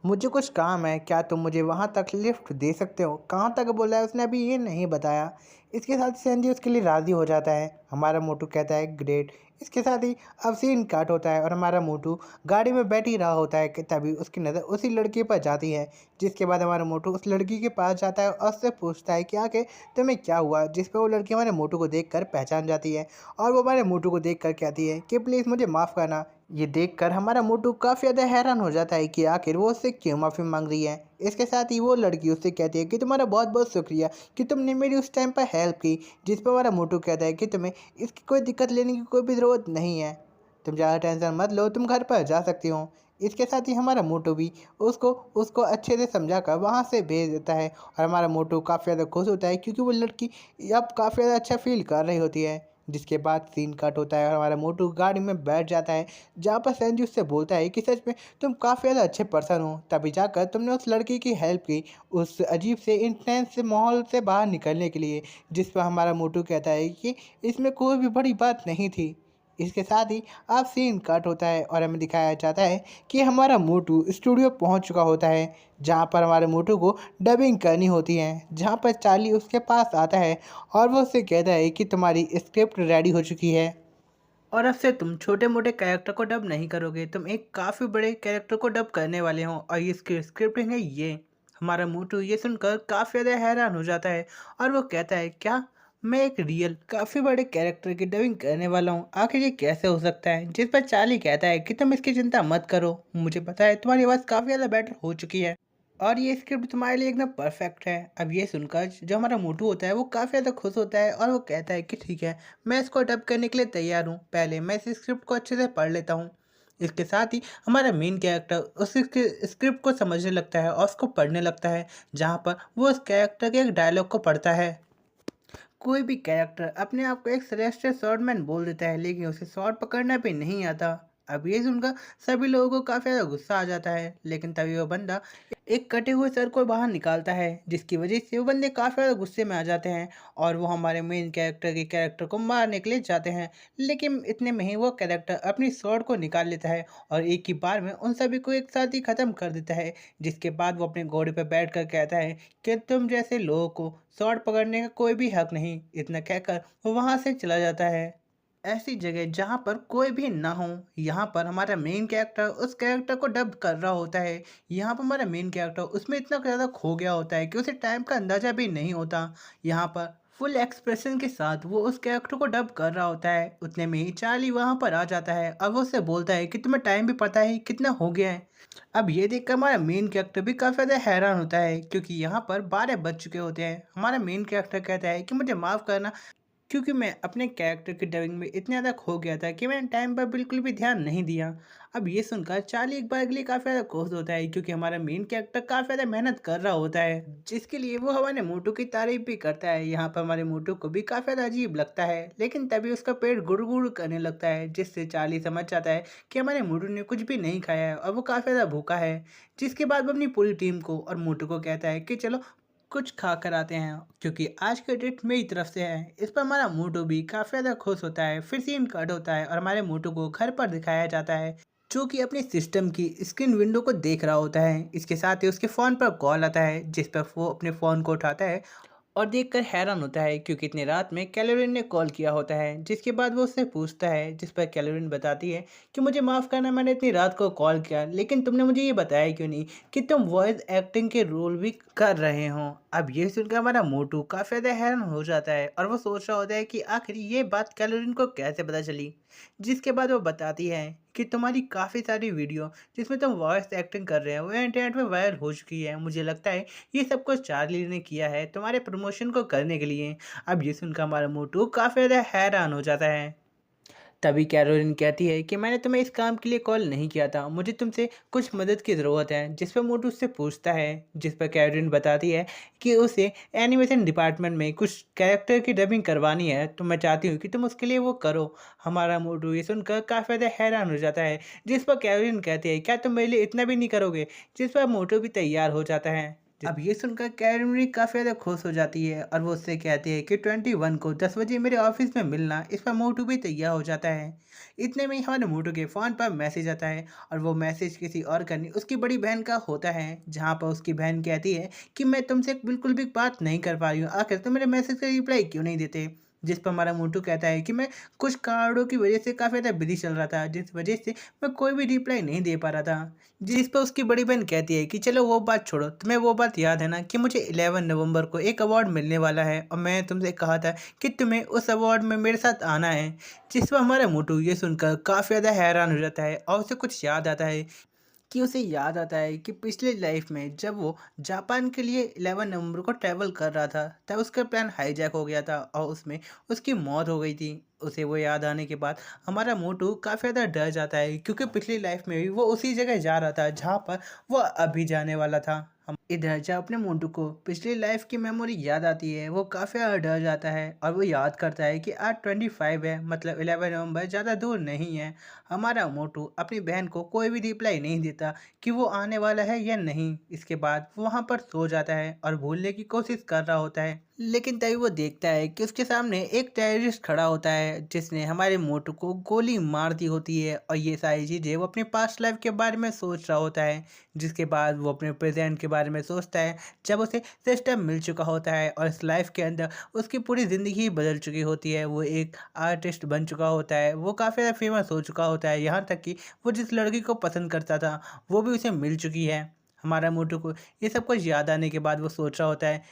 मुझे कुछ काम है, क्या तुम मुझे वहाँ तक लिफ्ट दे सकते हो? कहाँ तक बोला है उसने अभी ये नहीं बताया। इसके साथ संजय उसके लिए राज़ी हो जाता है। हमारा मोटू कहता है ग्रेट। इसके साथ ही अब सीन काट होता है और हमारा मोटू गाड़ी में बैठ ही रहा होता है कि तभी उसकी नज़र उसी लड़की पर जाती है। जिसके बाद हमारा मोटू उस लड़की के पास जाता है और उससे पूछता है कि आके तुम्हें क्या हुआ। जिस पर वो लड़की हमारे मोटू को देख पहचान जाती है और वो हमारे मोटू को देख कहती है कि प्लीज़ मुझे माफ़ करना। ये देखकर हमारा मोटू काफ़ी ज़्यादा हैरान हो जाता है कि आखिर वो उससे क्यों माफ़ी मांग रही है। इसके साथ ही वो लड़की उससे कहती है कि तुम्हारा बहुत बहुत शुक्रिया कि तुमने मेरी उस टाइम पर हेल्प की। जिस पर हमारा मोटू कहता है कि तुम्हें इसकी कोई दिक्कत लेने की कोई भी ज़रूरत नहीं है, तुम ज़्यादा टेंशन मत लो, तुम घर पर जा सकती हो। इसके साथ ही हमारा मोटू भी उसको उसको अच्छे से समझा कर वहाँ से भेज देता है और हमारा मोटू काफ़ी ज़्यादा खुश होता है, क्योंकि वो लड़की अब काफ़ी ज़्यादा अच्छा फील कर रही होती है। जिसके बाद सीन कट होता है और हमारा मोटू गाड़ी में बैठ जाता है, जहाँ पर संजू उससे बोलता है कि सच में तुम काफ़ी ज़्यादा अच्छे पर्सन हो, तभी जाकर तुमने उस लड़की की हेल्प की उस अजीब से इंटेंस से माहौल से बाहर निकलने के लिए। जिस पर हमारा मोटू कहता है कि इसमें कोई भी बड़ी बात नहीं थी। इसके साथ ही अब सीन कट होता है और हमें दिखाया जाता है कि हमारा मोटू स्टूडियो पहुंच चुका होता है, जहां पर हमारे मोटू को डबिंग करनी होती है। जहां पर चार्ली उसके पास आता है और वो उससे कहता है कि तुम्हारी स्क्रिप्ट रेडी हो चुकी है और अब से तुम छोटे मोटे कैरेक्टर को डब नहीं करोगे, तुम एक काफ़ी बड़े कैरेक्टर को डब करने वाले हो और ये स्क्रिप्टिंग है ये। हमारा मोटू ये सुनकर काफ़ी ज़्यादा हैरान हो जाता है और वो कहता है क्या मैं एक रियल काफ़ी बड़े कैरेक्टर की डबिंग करने वाला हूँ, आखिर ये कैसे हो सकता है। जिस पर चार्ली कहता है कि तुम इसकी चिंता मत करो, मुझे पता है तुम्हारी आवाज़ काफ़ी ज़्यादा बेटर हो चुकी है और ये स्क्रिप्ट तुम्हारे लिए एकदम परफेक्ट है। अब ये सुनकर जो हमारा मोटू होता है वो काफ़ी ज़्यादा खुश होता है और वो कहता है कि ठीक है, मैं इसको डब करने के लिए तैयार हूँ, पहले मैं इस स्क्रिप्ट को अच्छे से पढ़ लेता हूँ। इसके साथ ही हमारा मेन कैरेक्टर उस स्क्रिप्ट को समझने लगता है और उसको पढ़ने लगता है, जहाँ पर वो उस कैरेक्टर के एक डायलॉग को पढ़ता है। कोई भी कैरेक्टर अपने आप को एक श्रेष्ठ स्वॉर्डमैन बोल देता है, लेकिन उसे स्वॉर्ड पकड़ना भी नहीं आता। अब ये सुनकर सभी लोगों को काफ़ी ज़्यादा गुस्सा आ जाता है, लेकिन तभी वो बंदा एक कटे हुए सर को बाहर निकालता है, जिसकी वजह से वो बंदे काफ़ी ज़्यादा गुस्से में आ जाते हैं और वो हमारे मेन कैरेक्टर को मारने के लिए जाते हैं। लेकिन इतने में ही वो कैरेक्टर अपनी स्वॉर्ड को निकाल लेता है और एक ही बार में उन सभी को एक साथ ही ख़त्म कर देता है। जिसके बाद वो अपने घोड़े पर बैठ कर कहता है कि तुम जैसे लोगों को स्वॉर्ड पकड़ने का कोई भी हक नहीं। इतना कहकर वो वहाँ से चला जाता है। ऐसी जगह जहाँ पर कोई भी ना हो, यहाँ पर हमारा मेन कैरेक्टर उस कैरेक्टर को डब कर रहा होता है। यहाँ पर हमारा मेन कैरेक्टर उसमें इतना ज़्यादा खो गया होता है कि उसे टाइम का अंदाज़ा भी नहीं होता। यहाँ पर फुल एक्सप्रेशन के साथ वो उस कैरेक्टर को डब कर रहा होता है। उतने में ही चार्ली वहाँ पर आ जाता है और वो उससे बोलता है कि तुम्हें टाइम भी पता है कितना हो गया है। अब ये देखकर हमारा मेन कैरेक्टर भी काफ़ी ज़्यादा हैरान होता है, क्योंकि यहाँ पर 12 बज चुके होते हैं। हमारा मेन कैरेक्टर कहता है कि मुझे माफ़ करना, क्योंकि मैं अपने कैरेक्टर की डबिंग में इतना ज़्यादा खो गया था कि मैंने टाइम पर बिल्कुल भी ध्यान नहीं दिया। अब ये सुनकर चार्ली एक बार के लिए काफ़ी ज़्यादा खुश होता है, क्योंकि हमारा मेन कैरेक्टर काफ़ी ज़्यादा मेहनत कर रहा होता है, जिसके लिए वो हमारे मोटू की तारीफ भी करता है। यहाँ पर हमारे मोटू को भी काफ़ी ज़्यादा अजीब लगता है, लेकिन तभी उसका पेट गुड़ करने लगता है, जिससे चार्ली समझ जाता है कि हमारे मोटू ने कुछ भी नहीं खाया है और वो काफ़ी ज़्यादा भूखा है। जिसके बाद वो अपनी पूरी टीम को और मोटू को कहता है कि चलो कुछ खा कर आते हैं, क्योंकि आज का डेट मेरी तरफ से है। इस पर हमारा मोटू भी काफ़ी ज़्यादा खुश होता है। फिर सीन कट होता है और हमारे मोटू को घर पर दिखाया जाता है, जो कि अपने सिस्टम की स्क्रीन विंडो को देख रहा होता है। इसके साथ ही उसके फ़ोन पर कॉल आता है, जिस पर वो अपने फ़ोन को उठाता है और देखकर हैरान होता है, क्योंकि इतनी रात में कैलोरीन ने कॉल किया होता है। जिसके बाद वो उससे पूछता है, जिस पर कैलोरीन बताती है कि मुझे माफ़ करना, मैंने इतनी रात को कॉल किया, लेकिन तुमने मुझे ये बताया क्यों नहीं कि तुम वॉइस एक्टिंग के रोल भी कर रहे हो। अब ये सुनकर हमारा मोटू काफ़ी ज़्यादा हैरान हो जाता है और वो सोच रहा होता है कि आखिर ये बात कैलोरीन को कैसे पता चली। जिसके बाद वो बताती है कि तुम्हारी काफ़ी सारी वीडियो जिसमें तुम वॉइस एक्टिंग कर रहे हो वो इंटरनेट में वायरल हो चुकी है। मुझे लगता है ये सब कुछ चार्ली ने किया है तुम्हारे प्रमोशन को करने के लिए। अब ये सुनकर हमारा मोटू काफ़ी ज़्यादा हैरान हो जाता है। तभी कैरोलिन कहती है कि मैंने तुम्हें इस काम के लिए कॉल नहीं किया था, मुझे तुमसे कुछ मदद की ज़रूरत है। जिस पर मोटू उससे पूछता है, जिस पर कैरोलिन बताती है कि उसे एनिमेशन डिपार्टमेंट में कुछ कैरेक्टर की डबिंग करवानी है, तो मैं चाहती हूँ कि तुम उसके लिए वो करो। हमारा मोटू ये सुनकर काफ़ी ज़्यादा हैरान हो जाता है, जिस पर कैरोलिन कहती है क्या तुम मेरे लिए इतना भी नहीं करोगे। जिस पर मोटू भी तैयार हो जाता है। अब ये सुनकर कैरमरी काफ़ी ज़्यादा खुश हो जाती है और वो उससे कहती है कि 21 को 10 बजे मेरे ऑफिस में मिलना। इस पर मोटू भी तैयार हो जाता है। इतने में ही हमारे मोटू के फ़ोन पर मैसेज आता है और वो मैसेज किसी और का नहीं, उसकी बड़ी बहन का होता है, जहाँ पर उसकी बहन कहती है कि मैं तुमसे बिल्कुल भी बात नहीं कर पा रही हूँ, आखिर तुम मेरे मैसेज का रिप्लाई क्यों नहीं देते। जिस पर हमारा मोटू कहता है कि मैं कुछ कारणों की वजह से काफ़ी ज़्यादा बिजी चल रहा था, जिस वजह से मैं कोई भी रिप्लाई नहीं दे पा रहा था। जिस पर उसकी बड़ी बहन कहती है कि चलो वो बात छोड़ो, तुम्हें वो बात याद है ना कि मुझे 11 नवंबर को एक अवार्ड मिलने वाला है और मैं तुमसे कहा था कि तुम्हें उस अवार्ड में मेरे साथ आना है। जिस पर हमारा मोटू ये सुनकर काफ़ी ज़्यादा हैरान हो जाता है और उसे कुछ याद आता है, कि उसे याद आता है कि पिछले लाइफ में जब वो जापान के लिए 11 नवंबर को ट्रैवल कर रहा था, तब उसका प्लान हाईजैक हो गया था और उसमें उसकी मौत हो गई थी। उसे वो याद आने के बाद हमारा मोटू काफ़ी ज़्यादा डर जाता है, क्योंकि पिछली लाइफ में भी वो उसी जगह जा रहा था जहाँ पर वो अभी जाने वाला था। हम इधर जब अपने मोटू को पिछली लाइफ की मेमोरी याद आती है, वो काफ़ी ज़्यादा डर जाता है और वो याद करता है कि आज 25 है, मतलब 11 नवंबर ज़्यादा दूर नहीं है। हमारा मोटू अपनी बहन को कोई भी रिप्लाई नहीं देता कि वो आने वाला है या नहीं। इसके बाद वो वहाँ पर सो जाता है और भूलने की कोशिश कर रहा होता है, लेकिन तभी वो देखता है कि उसके सामने एक टेररिस्ट खड़ा होता है, जिसने हमारे मोटू को गोली मार दी होती है और ये सारी चीज़ें वो अपने पास्ट लाइफ के बारे में सोच रहा होता है। जिसके बाद वो अपने प्रेजेंट के बारे में सोचता है, जब उसे सिस्टम मिल चुका होता है और इस लाइफ के अंदर उसकी पूरी ज़िंदगी बदल चुकी होती है। वो एक आर्टिस्ट बन चुका होता है, वो काफ़ी ज़्यादा फेमस हो चुका होता है, यहाँ तक कि वो जिस लड़की को पसंद करता था वो भी उसे मिल चुकी है। हमारा मोटू को ये सब कुछ याद आने के बाद वो सोच रहा होता है,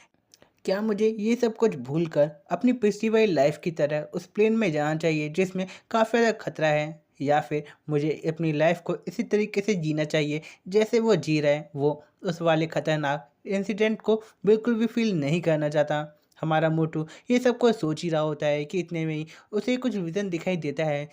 क्या मुझे ये सब कुछ भूलकर अपनी पिछली वाली लाइफ की तरह उस प्लेन में जाना चाहिए जिसमें काफ़ी ज़्यादा खतरा है, या फिर मुझे अपनी लाइफ को इसी तरीके से जीना चाहिए जैसे वो जी रहे हैं। वो उस वाले खतरनाक इंसिडेंट को बिल्कुल भी फील नहीं करना चाहता। हमारा मोटू ये सब कुछ सोच ही रहा होता है कि इतने में ही उसे कुछ विज़न दिखाई देता है,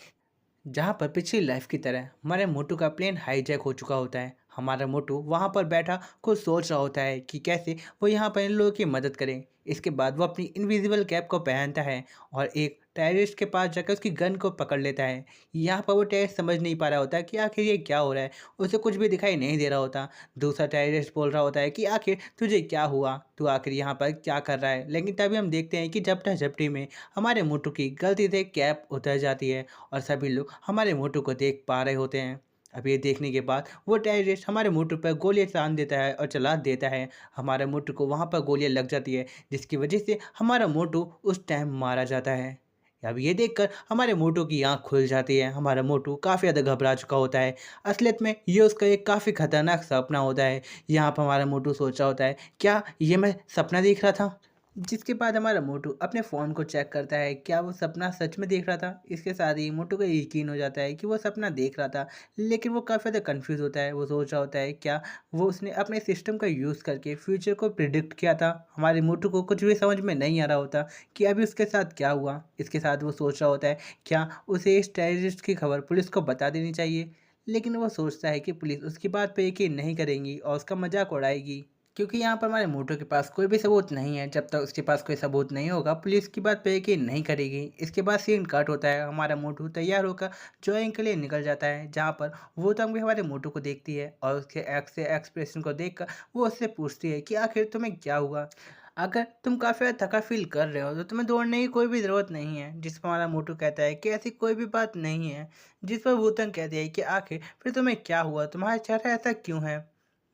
जहाँ पर पिछली लाइफ की तरह हमारे मोटू का प्लेन हाईजैक हो चुका होता है। हमारा मोटू वहाँ पर बैठा कुछ सोच रहा होता है कि कैसे वो यहाँ पर इन लोगों की मदद करे। इसके बाद वो अपनी इनविजिबल कैप को पहनता है और एक टेररिस्ट के पास जाकर उसकी गन को पकड़ लेता है। यहाँ पर वो टेररिस्ट समझ नहीं पा रहा होता कि आखिर ये क्या हो रहा है, उसे कुछ भी दिखाई नहीं दे रहा होता। दूसरा टेररिस्ट बोल रहा होता है कि आखिर तुझे क्या हुआ, तू आखिर यहाँ पर क्या कर रहा है। लेकिन तभी हम देखते हैं कि झपटा झपटी में हमारे मोटू की गलती से कैप उतर जाती है और सभी लोग हमारे मोटू को देख पा रहे होते हैं। अब ये देखने के बाद वो टेररिस्ट हमारे मोटू पर गोलियां तान देता है और चला देता है। हमारे मोटू को वहाँ पर गोलियां लग जाती है, जिसकी वजह से हमारा मोटू उस टाइम मारा जाता है। अब ये देखकर हमारे मोटू की आँख खुल जाती है। हमारा मोटू काफ़ी ज़्यादा घबरा चुका होता है। असलियत में ये उसका एक काफ़ी खतरनाक सपना होता है। यहाँ पर हमारा मोटू सोच रहा होता है, क्या ये मैं सपना देख रहा था? जिसके बाद हमारा मोटू अपने फ़ोन को चेक करता है, क्या वो सपना सच में देख रहा था? इसके साथ ही मोटू को यकीन हो जाता है कि वो सपना देख रहा था, लेकिन वो काफ़ी ज़्यादा कन्फ्यूज़ होता है। वो सोच रहा होता है, क्या वो उसने अपने सिस्टम का यूज़ करके फ्यूचर को प्रिडिक्ट किया था? हमारे मोटू को कुछ भी समझ में नहीं आ रहा होता कि अभी उसके साथ क्या हुआ। इसके साथ वो सोच रहा होता है, क्या उसे इस टेररिस्ट की खबर पुलिस को बता देनी चाहिए? लेकिन वो सोचता है कि पुलिस उसकी बात पे यकीन नहीं करेगी और उसका मज़ाक उड़ाएगी। क्योंकि यहाँ पर हमारे मोटू के पास कोई भी सबूत नहीं है। जब तक उसके पास कोई सबूत नहीं होगा, पुलिस की बात पे यकीन नहीं करेगी। इसके बाद सीन कट होता है। हमारा मोटू तैयार होकर जॉइंग के लिए निकल जाता है, जहाँ पर वो तंग भी हमारे मोटू को देखती है और उसके एक्सप्रेशन को देखकर वो उससे पूछती है कि आखिर तुम्हें क्या हुआ? अगर तुम काफ़ी ज़्यादा थका फील कर रहे हो तो तुम्हें दौड़ने की कोई भी ज़रूरत नहीं है। जिस पर हमारा मोटू कहता है कि ऐसी कोई भी बात नहीं है। जिस पर भूतंग कहती है कि आखिर फिर तुम्हें क्या हुआ, तुम्हारा चेहरा ऐसा क्यों है?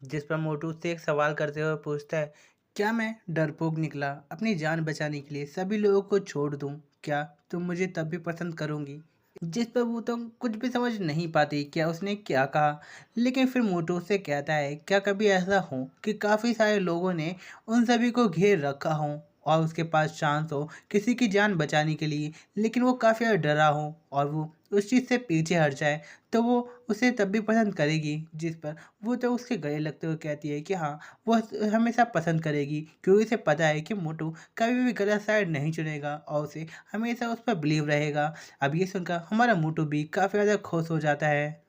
जिस पर मोटू उससे एक सवाल करते हुए पूछता है, क्या मैं डरपोक निकला अपनी जान बचाने के लिए सभी लोगों को छोड़ दूं? क्या तुम मुझे तब भी पसंद करोगी? जिस पर वो तो कुछ भी समझ नहीं पाती क्या उसने क्या कहा। लेकिन फिर मोटू उससे कहता है, क्या कभी ऐसा हो कि काफ़ी सारे लोगों ने उन सभी को घेर रखा हो और उसके पास चांस हो किसी की जान बचाने के लिए, लेकिन वो काफ़ी ज़्यादा डरा हो और वो उस चीज़ से पीछे हट जाए, तो वो उसे तब भी पसंद करेगी? जिस पर वो तो उसके गले लगते हुए कहती है कि हाँ, वो हमेशा पसंद करेगी, क्योंकि उसे पता है कि मोटू कभी भी गलत साइड नहीं चुनेगा और उसे हमेशा उस पर बिलीव रहेगा। अब ये सुनकर हमारा मोटू भी काफ़ी ज़्यादा खुश हो जाता है।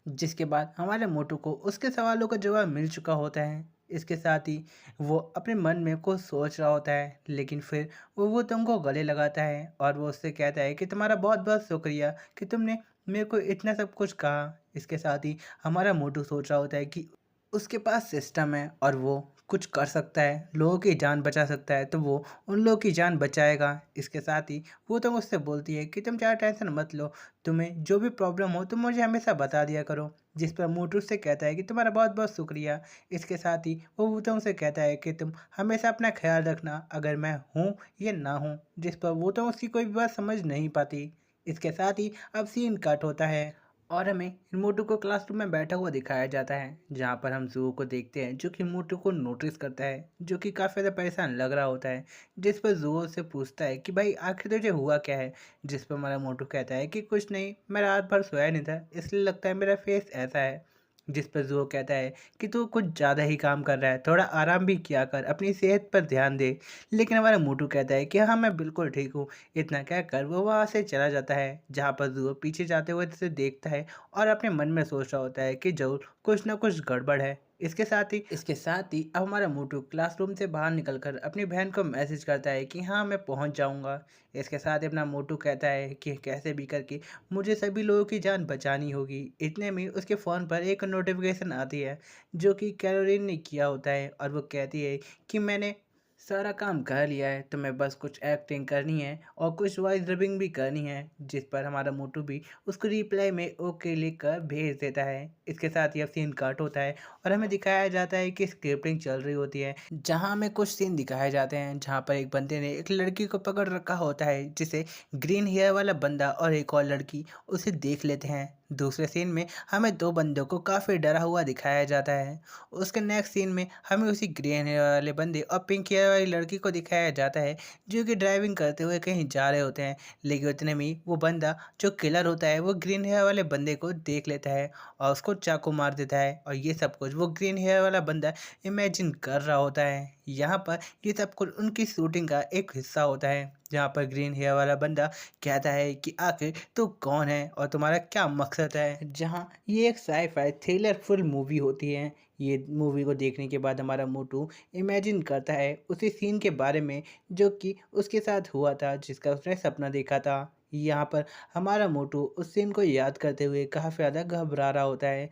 जिसके बाद हमारे मोटू को उसके सवालों का जवाब मिल चुका होता है। इसके साथ ही वो अपने मन में कुछ सोच रहा होता है, लेकिन फिर वो तुमको गले लगाता है और वो उससे कहता है कि तुम्हारा बहुत बहुत शुक्रिया कि तुमने मेरे को इतना सब कुछ कहा। इसके साथ ही हमारा मोटू सोच रहा होता है कि उसके पास सिस्टम है और वो कुछ कर सकता है, लोगों की जान बचा सकता है, तो वो उन लोगों की जान बचाएगा। इसके साथ ही वो तो मुझसे बोलती है कि तुम ज़्यादा टेंशन मत लो, तुम्हें जो भी प्रॉब्लम हो तुम मुझे हमेशा बता दिया करो। जिस पर मोटू से कहता है कि तुम्हारा बहुत बहुत शुक्रिया। इसके साथ ही वो वूतंग से कहता है कि तुम हमेशा अपना ख्याल रखना, अगर मैं हूँ या ना हूँ। जिस पर वूतंग उसकी कोई भी बात समझ नहीं पाती। इसके साथ ही अब सीन कट होता है और हमें मोटू को क्लासरूम में बैठा हुआ दिखाया जाता है, जहाँ पर हम जुओ को देखते हैं जो कि मोटू को नोटिस करता है, जो कि काफ़ी ज़्यादा परेशान लग रहा होता है। जिस पर जुओ से पूछता है कि भाई आखिर तुझे हुआ क्या है? जिस पर हमारा मोटू कहता है कि कुछ नहीं, मैं रात भर सोया नहीं था इसलिए लगता है मेरा फेस ऐसा है। जिस पर जुओ कहता है कि तू कुछ ज़्यादा ही काम कर रहा है, थोड़ा आराम भी किया कर, अपनी सेहत पर ध्यान दे। लेकिन हमारा मोटू कहता है कि हाँ मैं बिल्कुल ठीक हूँ। इतना कहकर वो वहाँ से चला जाता है, जहाँ पर जुओ पीछे जाते हुए उसे देखता है और अपने मन में सोच रहा होता है कि जरूर कुछ ना कुछ गड़बड़ है। इसके साथ ही अब हमारा मोटू क्लासरूम से बाहर निकलकर अपनी बहन को मैसेज करता है कि हाँ मैं पहुंच जाऊंगा। इसके साथ ही अपना मोटू कहता है कि कैसे भी करके मुझे सभी लोगों की जान बचानी होगी। इतने में उसके फ़ोन पर एक नोटिफिकेशन आती है, जो कि कैरोलिन ने किया होता है और वो कहती है कि मैंने सारा काम कर लिया है, तुम्हें बस कुछ एक्टिंग करनी है और कुछ वॉइस डबिंग भी करनी है। जिस पर हमारा मोटू भी उसको रिप्लाई में ओके लिखकर भेज देता है। इसके साथ ही अब सीन कट होता है और हमें दिखाया जाता है कि स्क्रिप्टिंग चल रही होती है, जहां हमें कुछ सीन दिखाए जाते हैं जहां पर एक बंदे ने एक लड़की को पकड़ रखा होता है, जिसे ग्रीन हेयर वाला बंदा और एक और लड़की उसे देख लेते हैं। दूसरे सीन में हमें दो बंदों को काफ़ी डरा हुआ दिखाया जाता है। उसके नेक्स्ट सीन में हमें उसी ग्रीन हेयर वाले बंदे और पिंक हेयर वाली लड़की को दिखाया जाता है, जो कि ड्राइविंग करते हुए कहीं जा रहे होते हैं। लेकिन उतने में ही वो बंदा जो किलर होता है वो ग्रीन हेयर वाले बंदे को देख लेता है और उसको चाकू मार देता है, और ये सब कुछ वो ग्रीन हेयर वाला बंदा इमेजिन कर रहा होता है। यहाँ पर ये सब कुछ उनकी शूटिंग का एक हिस्सा होता है। जहाँ पर ग्रीन हेयर वाला बंदा कहता है कि आखिर तू कौन है और तुम्हारा क्या मकसद है। जहाँ ये एक साई-फाई थ्रिलर फुल मूवी होती है। ये मूवी को देखने के बाद हमारा मोटू इमेजिन करता है उसी सीन के बारे में जो कि उसके साथ हुआ था, जिसका उसने सपना देखा था। यहाँ पर हमारा मोटू उस सीन को याद करते हुए काफ़ी ज़्यादा घबरा रहा होता है।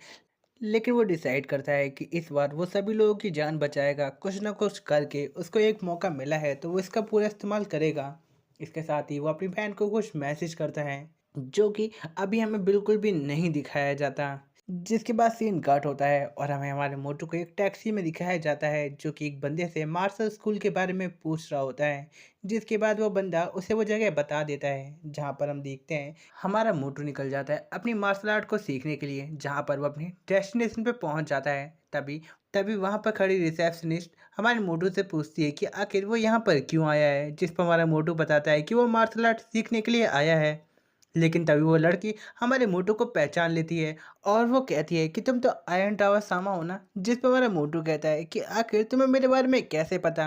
लेकिन वो डिसाइड करता है कि इस बार वो सभी लोगों की जान बचाएगा, कुछ ना कुछ करके उसको एक मौका मिला है तो वो इसका पूरा इस्तेमाल करेगा। इसके साथ ही वो अपनी बहन को कुछ मैसेज करता है जो कि अभी हमें बिल्कुल भी नहीं दिखाया जाता। जिसके बाद सीन कट होता है और हमें हमारे मोटू को एक टैक्सी में दिखाया जाता है जो कि एक बंदे से मार्शल स्कूल के बारे में पूछ रहा होता है। जिसके बाद वो बंदा उसे वो जगह बता देता है जहाँ पर हम देखते हैं हमारा मोटू निकल जाता है अपनी मार्शल आर्ट को सीखने के लिए, जहाँ पर वो अपनी डेस्टिनेशन पे पहुँच जाता है। तभी तभी वहाँ पर खड़ी रिसेप्शनिस्ट हमारे मोटू से पूछती है कि आखिर वो यहाँ पर क्यों आया है, जिस पर हमारा मोटू बताता है कि वो मार्शल आर्ट सीखने के लिए आया है। लेकिन तभी वो लड़की हमारे मोटू को पहचान लेती है और वो कहती है कि तुम तो आयरन टावर सामा हो ना, जिस पर हमारा मोटू कहता है कि आखिर तुम्हें मेरे बारे में कैसे पता।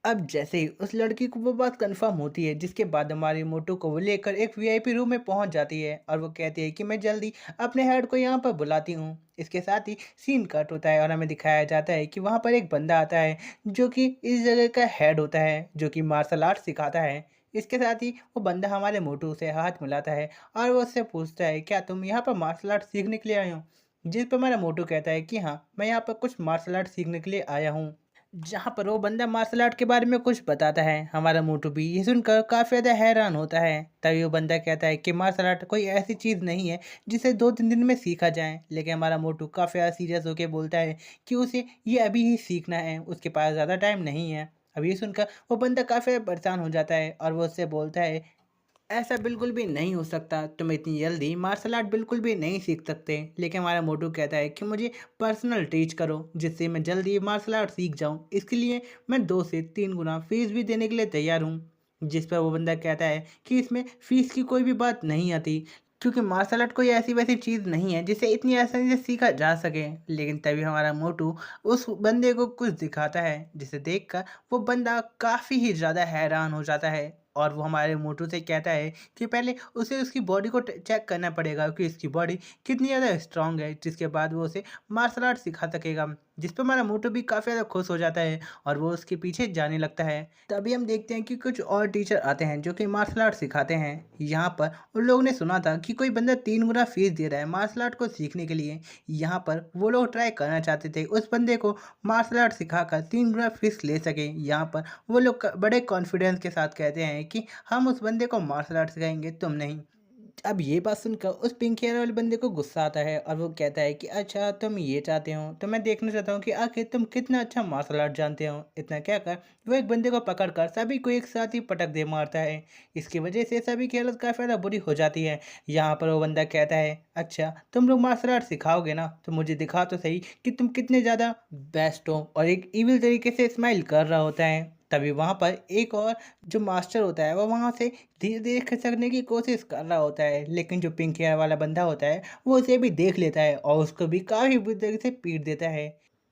अब जैसे ही उस लड़की को वो बात कंफर्म होती है, जिसके बाद हमारी मोटू को वो लेकर एक वीआईपी रूम में पहुंच जाती है और वो कहती है कि मैं जल्दी अपने हेड को यहाँ पर बुलाती हूँ। इसके साथ ही सीन कट होता है और हमें दिखाया जाता है कि वहाँ पर एक बंदा आता है जो कि इस जगह का हेड होता है, जो कि मार्शल आर्ट सिखाता है। इसके साथ ही वो बंदा हमारे मोटू से हाथ मिलाता है और वो उससे पूछता है क्या तुम यहाँ पर मार्शल आर्ट सीखने के लिए आए हो। जिस पर हमारा मोटू कहता है कि हाँ, मैं यहाँ पर कुछ मार्शल आर्ट सीखने के लिए आया हूँ। जहाँ पर वो बंदा मार्शल आर्ट के बारे में कुछ बताता है, हमारा मोटू भी ये सुनकर काफ़ी ज़्यादा हैरान होता है। तभी वो बंदा कहता है कि मार्शल आर्ट कोई ऐसी चीज़ नहीं है जिसे 2-3 दिन में सीखा जाए। लेकिन हमारा मोटू काफ़ी ज़्यादा सीरियस होकर बोलता है कि उसे ये अभी ही सीखना है, उसके पास ज़्यादा टाइम नहीं है। अब ये सुनकर वो बंदा काफ़ी परेशान हो जाता है और वो उससे बोलता है ऐसा बिल्कुल भी नहीं हो सकता, तुम इतनी जल्दी मार्शल आर्ट बिल्कुल भी नहीं सीख सकते। लेकिन हमारा मोटू कहता है कि मुझे पर्सनल टीच करो जिससे मैं जल्दी मार्शल आर्ट सीख जाऊं, इसके लिए मैं 2 से 3 गुना फीस भी देने के लिए तैयार हूं। जिस पर वो बंदा कहता है कि इसमें फीस की कोई भी बात नहीं आती, क्योंकि मार्शल आर्ट कोई ऐसी वैसी चीज़ नहीं है जिसे इतनी आसानी से सीखा जा सके। लेकिन तभी हमारा मोटू उस बंदे को कुछ दिखाता है जिसे देखकर वो बंदा काफ़ी ही ज़्यादा हैरान हो जाता है और वो हमारे मोटू से कहता है कि पहले उसे उसकी बॉडी को चेक करना पड़ेगा कि इसकी बॉडी कितनी ज़्यादा स्ट्रांग है, जिसके बाद वो उसे मार्शल आर्ट सिखा सकेगा। जिस पर हमारा मोटू भी काफ़ी ज़्यादा खुश हो जाता है और वो उसके पीछे जाने लगता है। तभी हम देखते हैं कि कुछ और टीचर आते हैं जो कि मार्शल आर्ट सिखाते हैं। यहाँ पर उन लोगों ने सुना था कि कोई बंदा 3 गुना फीस दे रहा है मार्शल आर्ट को सीखने के लिए। यहाँ पर वो लोग ट्राई करना चाहते थे उस बंदे को मार्शल आर्ट सिखाकर 3 गुना फीस ले सके। यहाँ पर वो लोग बड़े कॉन्फिडेंस के साथ कहते हैं कि हम उस बंदे को मार्शल आर्ट सिखाएंगे, तुम नहीं। अब ये बात सुनकर उस पिंक हेयर वाले बंदे को गुस्सा आता है और वो कहता है कि अच्छा तुम ये चाहते हो, तो मैं देखना चाहता हूँ कि आखिर तुम कितना अच्छा मार्शल आर्ट जानते हो। इतना क्या कर वो एक बंदे को पकड़कर सभी को एक साथ ही पटक दे मारता है। इसकी वजह से सभी की हालत काफ़ी ज़्यादा बुरी हो जाती है। यहाँ पर वो बंदा कहता है अच्छा तुम लोग मार्शल आर्ट सिखाओगे ना, तो मुझे दिखा तो सही कि तुम कितने ज़्यादा बेस्ट हो, और एक इविल तरीके से स्माइल कर रहा होता है। तभी वहाँ पर एक और जो मास्टर होता है वो वहाँ से धीरे धीरे खिसकने की कोशिश कर रहा होता है, लेकिन जो पिंक हेयर वाला बंदा होता है वो उसे भी देख लेता है और उसको भी काफ़ी बुरी तरीके से पीट देता है।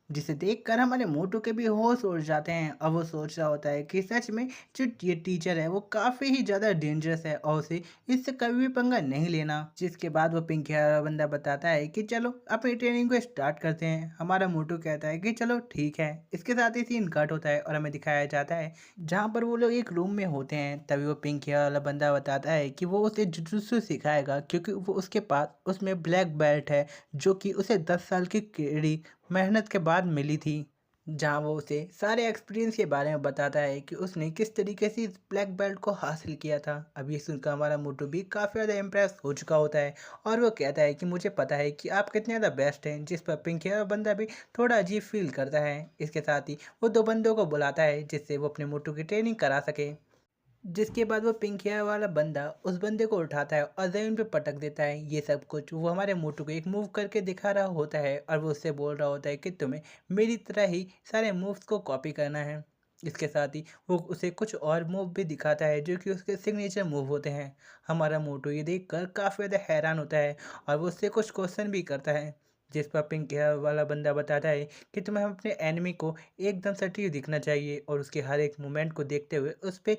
जिसे देखकर हमारे मोटू के भी होश उड़ जाते हैं और वो सोच रहा होता है कि सच में जो ये टीचर है वो काफ़ी ही ज़्यादा डेंजरस है और उसे इससे कभी भी पंगा नहीं लेना। जिसके बाद वो पिंक हेयर वाला बंदा बताता है कि चलो अपनी ट्रेनिंग को स्टार्ट करते हैं। हमारा मोटू कहता है कि चलो ठीक है। इसके साथ ही सीन कट होता है और हमें दिखाया जाता है जहाँ पर वो लोग एक रूम में होते हैं। तभी वो पिंक हेयर वाला बंदा बताता है कि वो उसे जुजुत्सु सिखाएगा, क्योंकि वो उसके पास उसमें ब्लैक बेल्ट है जो कि उसे 10 साल की कड़ी मेहनत के बाद मिली थी। जहाँ वो उसे सारे एक्सपीरियंस के बारे में बताता है कि उसने किस तरीके से इस ब्लैक बेल्ट को हासिल किया था। अब ये सुनकर हमारा मोटू भी काफ़ी ज़्यादा इम्प्रेस हो चुका होता है और वो कहता है कि मुझे पता है कि आप कितने ज़्यादा बेस्ट हैं। जिस पर पिंक हेयर बंदा भी थोड़ा अजीब फील करता है। इसके साथ ही वो 2 बंदों को बुलाता है जिससे वो अपने मोटू की ट्रेनिंग करा सके। जिसके बाद वो पिंक हेयर वाला बंदा उस बंदे को उठाता है और ज़मीन पे पटक देता है। ये सब कुछ वो हमारे मोटू को एक मूव करके दिखा रहा होता है और वो उससे बोल रहा होता है कि तुम्हें मेरी तरह ही सारे मूव्स को कॉपी करना है। इसके साथ ही वो उसे कुछ और मूव भी दिखाता है जो कि उसके सिग्नेचर मूव होते हैं। हमारा मोटू ये देखकर काफ़ी ज़्यादा हैरान होता है और वो उससे कुछ क्वेश्चन भी करता है। जिस पर पिंक हेयर वाला बंदा बताता है कि तुम्हें अपने एनिमी को एकदम सटीक दिखना चाहिए और उसके हर एक मूवमेंट को देखते हुए उस पर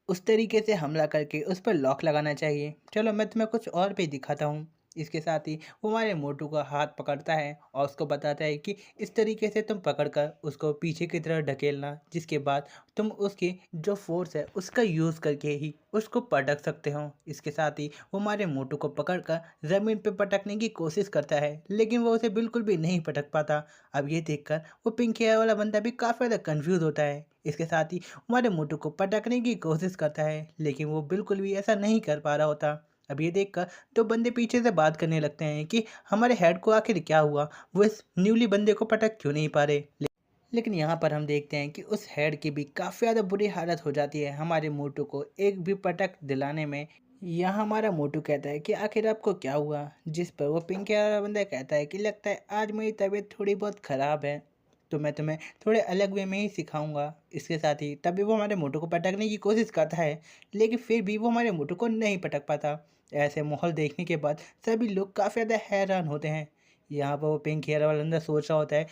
उस तरीके से हमला करके उस पर लॉक लगाना चाहिए। चलो मैं तुम्हें कुछ और भी दिखाता हूँ। इसके साथ ही वो हमारे मोटू का हाथ पकड़ता है और उसको बताता है कि इस तरीके से तुम पकड़कर उसको पीछे की तरफ ढकेलना, जिसके बाद तुम उसकी जो फोर्स है उसका यूज़ करके ही उसको पटक सकते हो। इसके साथ ही वो हमारे मोटू को पकड़कर ज़मीन पे पटकने की कोशिश करता है, लेकिन वो उसे बिल्कुल भी नहीं पटक पाता। अब ये देखकर वो पिंक हेयर वाला बंदा भी काफ़ी ज़्यादा कन्फ्यूज़ होता है। इसके साथ ही हमारे मोटू को पटकने की कोशिश करता है, लेकिन वो बिल्कुल भी ऐसा नहीं कर पा रहा होता। अब ये देखकर दो बंदे पीछे से बात करने लगते हैं कि हमारे हेड को आखिर क्या हुआ, वो इस न्यूली बंदे को पटक क्यों नहीं पा रहे। लेकिन यहाँ पर हम देखते हैं कि उस हेड की भी काफ़ी ज़्यादा बुरी हालत हो जाती है हमारे मोटू को एक भी पटक दिलाने में। यहाँ हमारा मोटू कहता है कि आखिर आपको क्या हुआ, जिस पर वो पिंक वाला बंदा कहता है कि लगता है आज मेरी तबीयत थोड़ी बहुत ख़राब है, तो मैं तुम्हें थोड़े अलग वे में ही सिखाऊंगा। इसके साथ ही तभी वो हमारे मोटू को पटकने की कोशिश करता है, लेकिन फिर भी वो हमारे मोटू को नहीं पटक पाता। ऐसे माहौल देखने के बाद सभी लोग काफ़ी ज़्यादा हैरान होते हैं। यहाँ पर वो पिंक हेयर वाला बंदा सोच रहा होता है,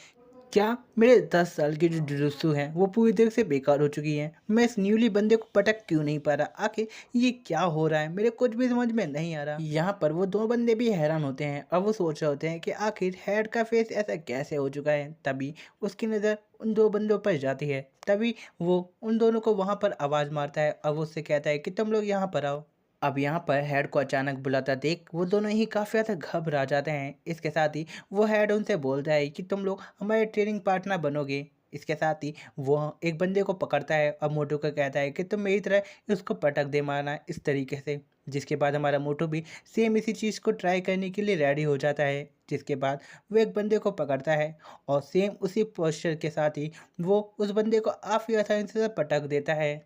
क्या मेरे 10 साल की जो जुजुत्सु है वो पूरी तरह से बेकार हो चुकी है, मैं इस न्यूली बंदे को पटक क्यों नहीं पा रहा, आखिर ये क्या हो रहा है, मेरे कुछ भी समझ में नहीं आ रहा। यहाँ पर वो दो बंदे भी हैरान होते हैं और वो सोच रहे होते हैं कि आखिर हेड का फेस ऐसा कैसे हो चुका है। तभी उसकी नज़र उन दो बंदों पर जाती है, तभी वो उन दोनों को वहाँ पर आवाज़ मारता है और वो उससे कहता है कि तुम लोग यहाँ पर आओ। अब यहाँ पर हेड को अचानक बुलाता देख वो दोनों ही काफ़ी ज़्यादा घबरा जाते हैं। इसके साथ ही वो हेड उनसे बोलता है कि तुम लोग हमारे ट्रेनिंग पार्टनर बनोगे। इसके साथ ही वो एक बंदे को पकड़ता है और मोटू को कहता है कि तुम मेरी तरह उसको पटक दे मारना इस तरीके से। जिसके बाद हमारा मोटू भी सेम इसी चीज़ को ट्राई करने के लिए रेडी हो जाता है। जिसके बाद वो एक बंदे को पकड़ता है और सेम उसी पोस्चर के साथ ही वो उस बंदे को काफ़ी आसानी से पटक देता है।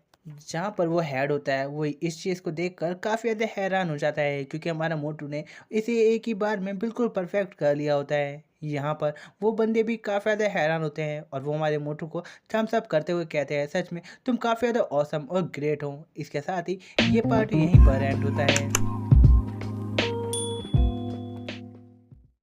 जहाँ पर वो हेड होता है वो इस चीज़ को देखकर काफ़ी ज़्यादा हैरान हो जाता है, क्योंकि हमारा मोटू ने इसे एक ही बार में बिल्कुल परफेक्ट कर लिया होता है। यहाँ पर वो बंदे भी काफ़ी ज़्यादा हैरान होते हैं और वो हमारे मोटू को थम्स अप करते हुए कहते हैं, सच में तुम काफ़ी ज़्यादा ऑसम और ग्रेट हो। इसके साथ ही ये पार्ट यहीं पर एंड होता है।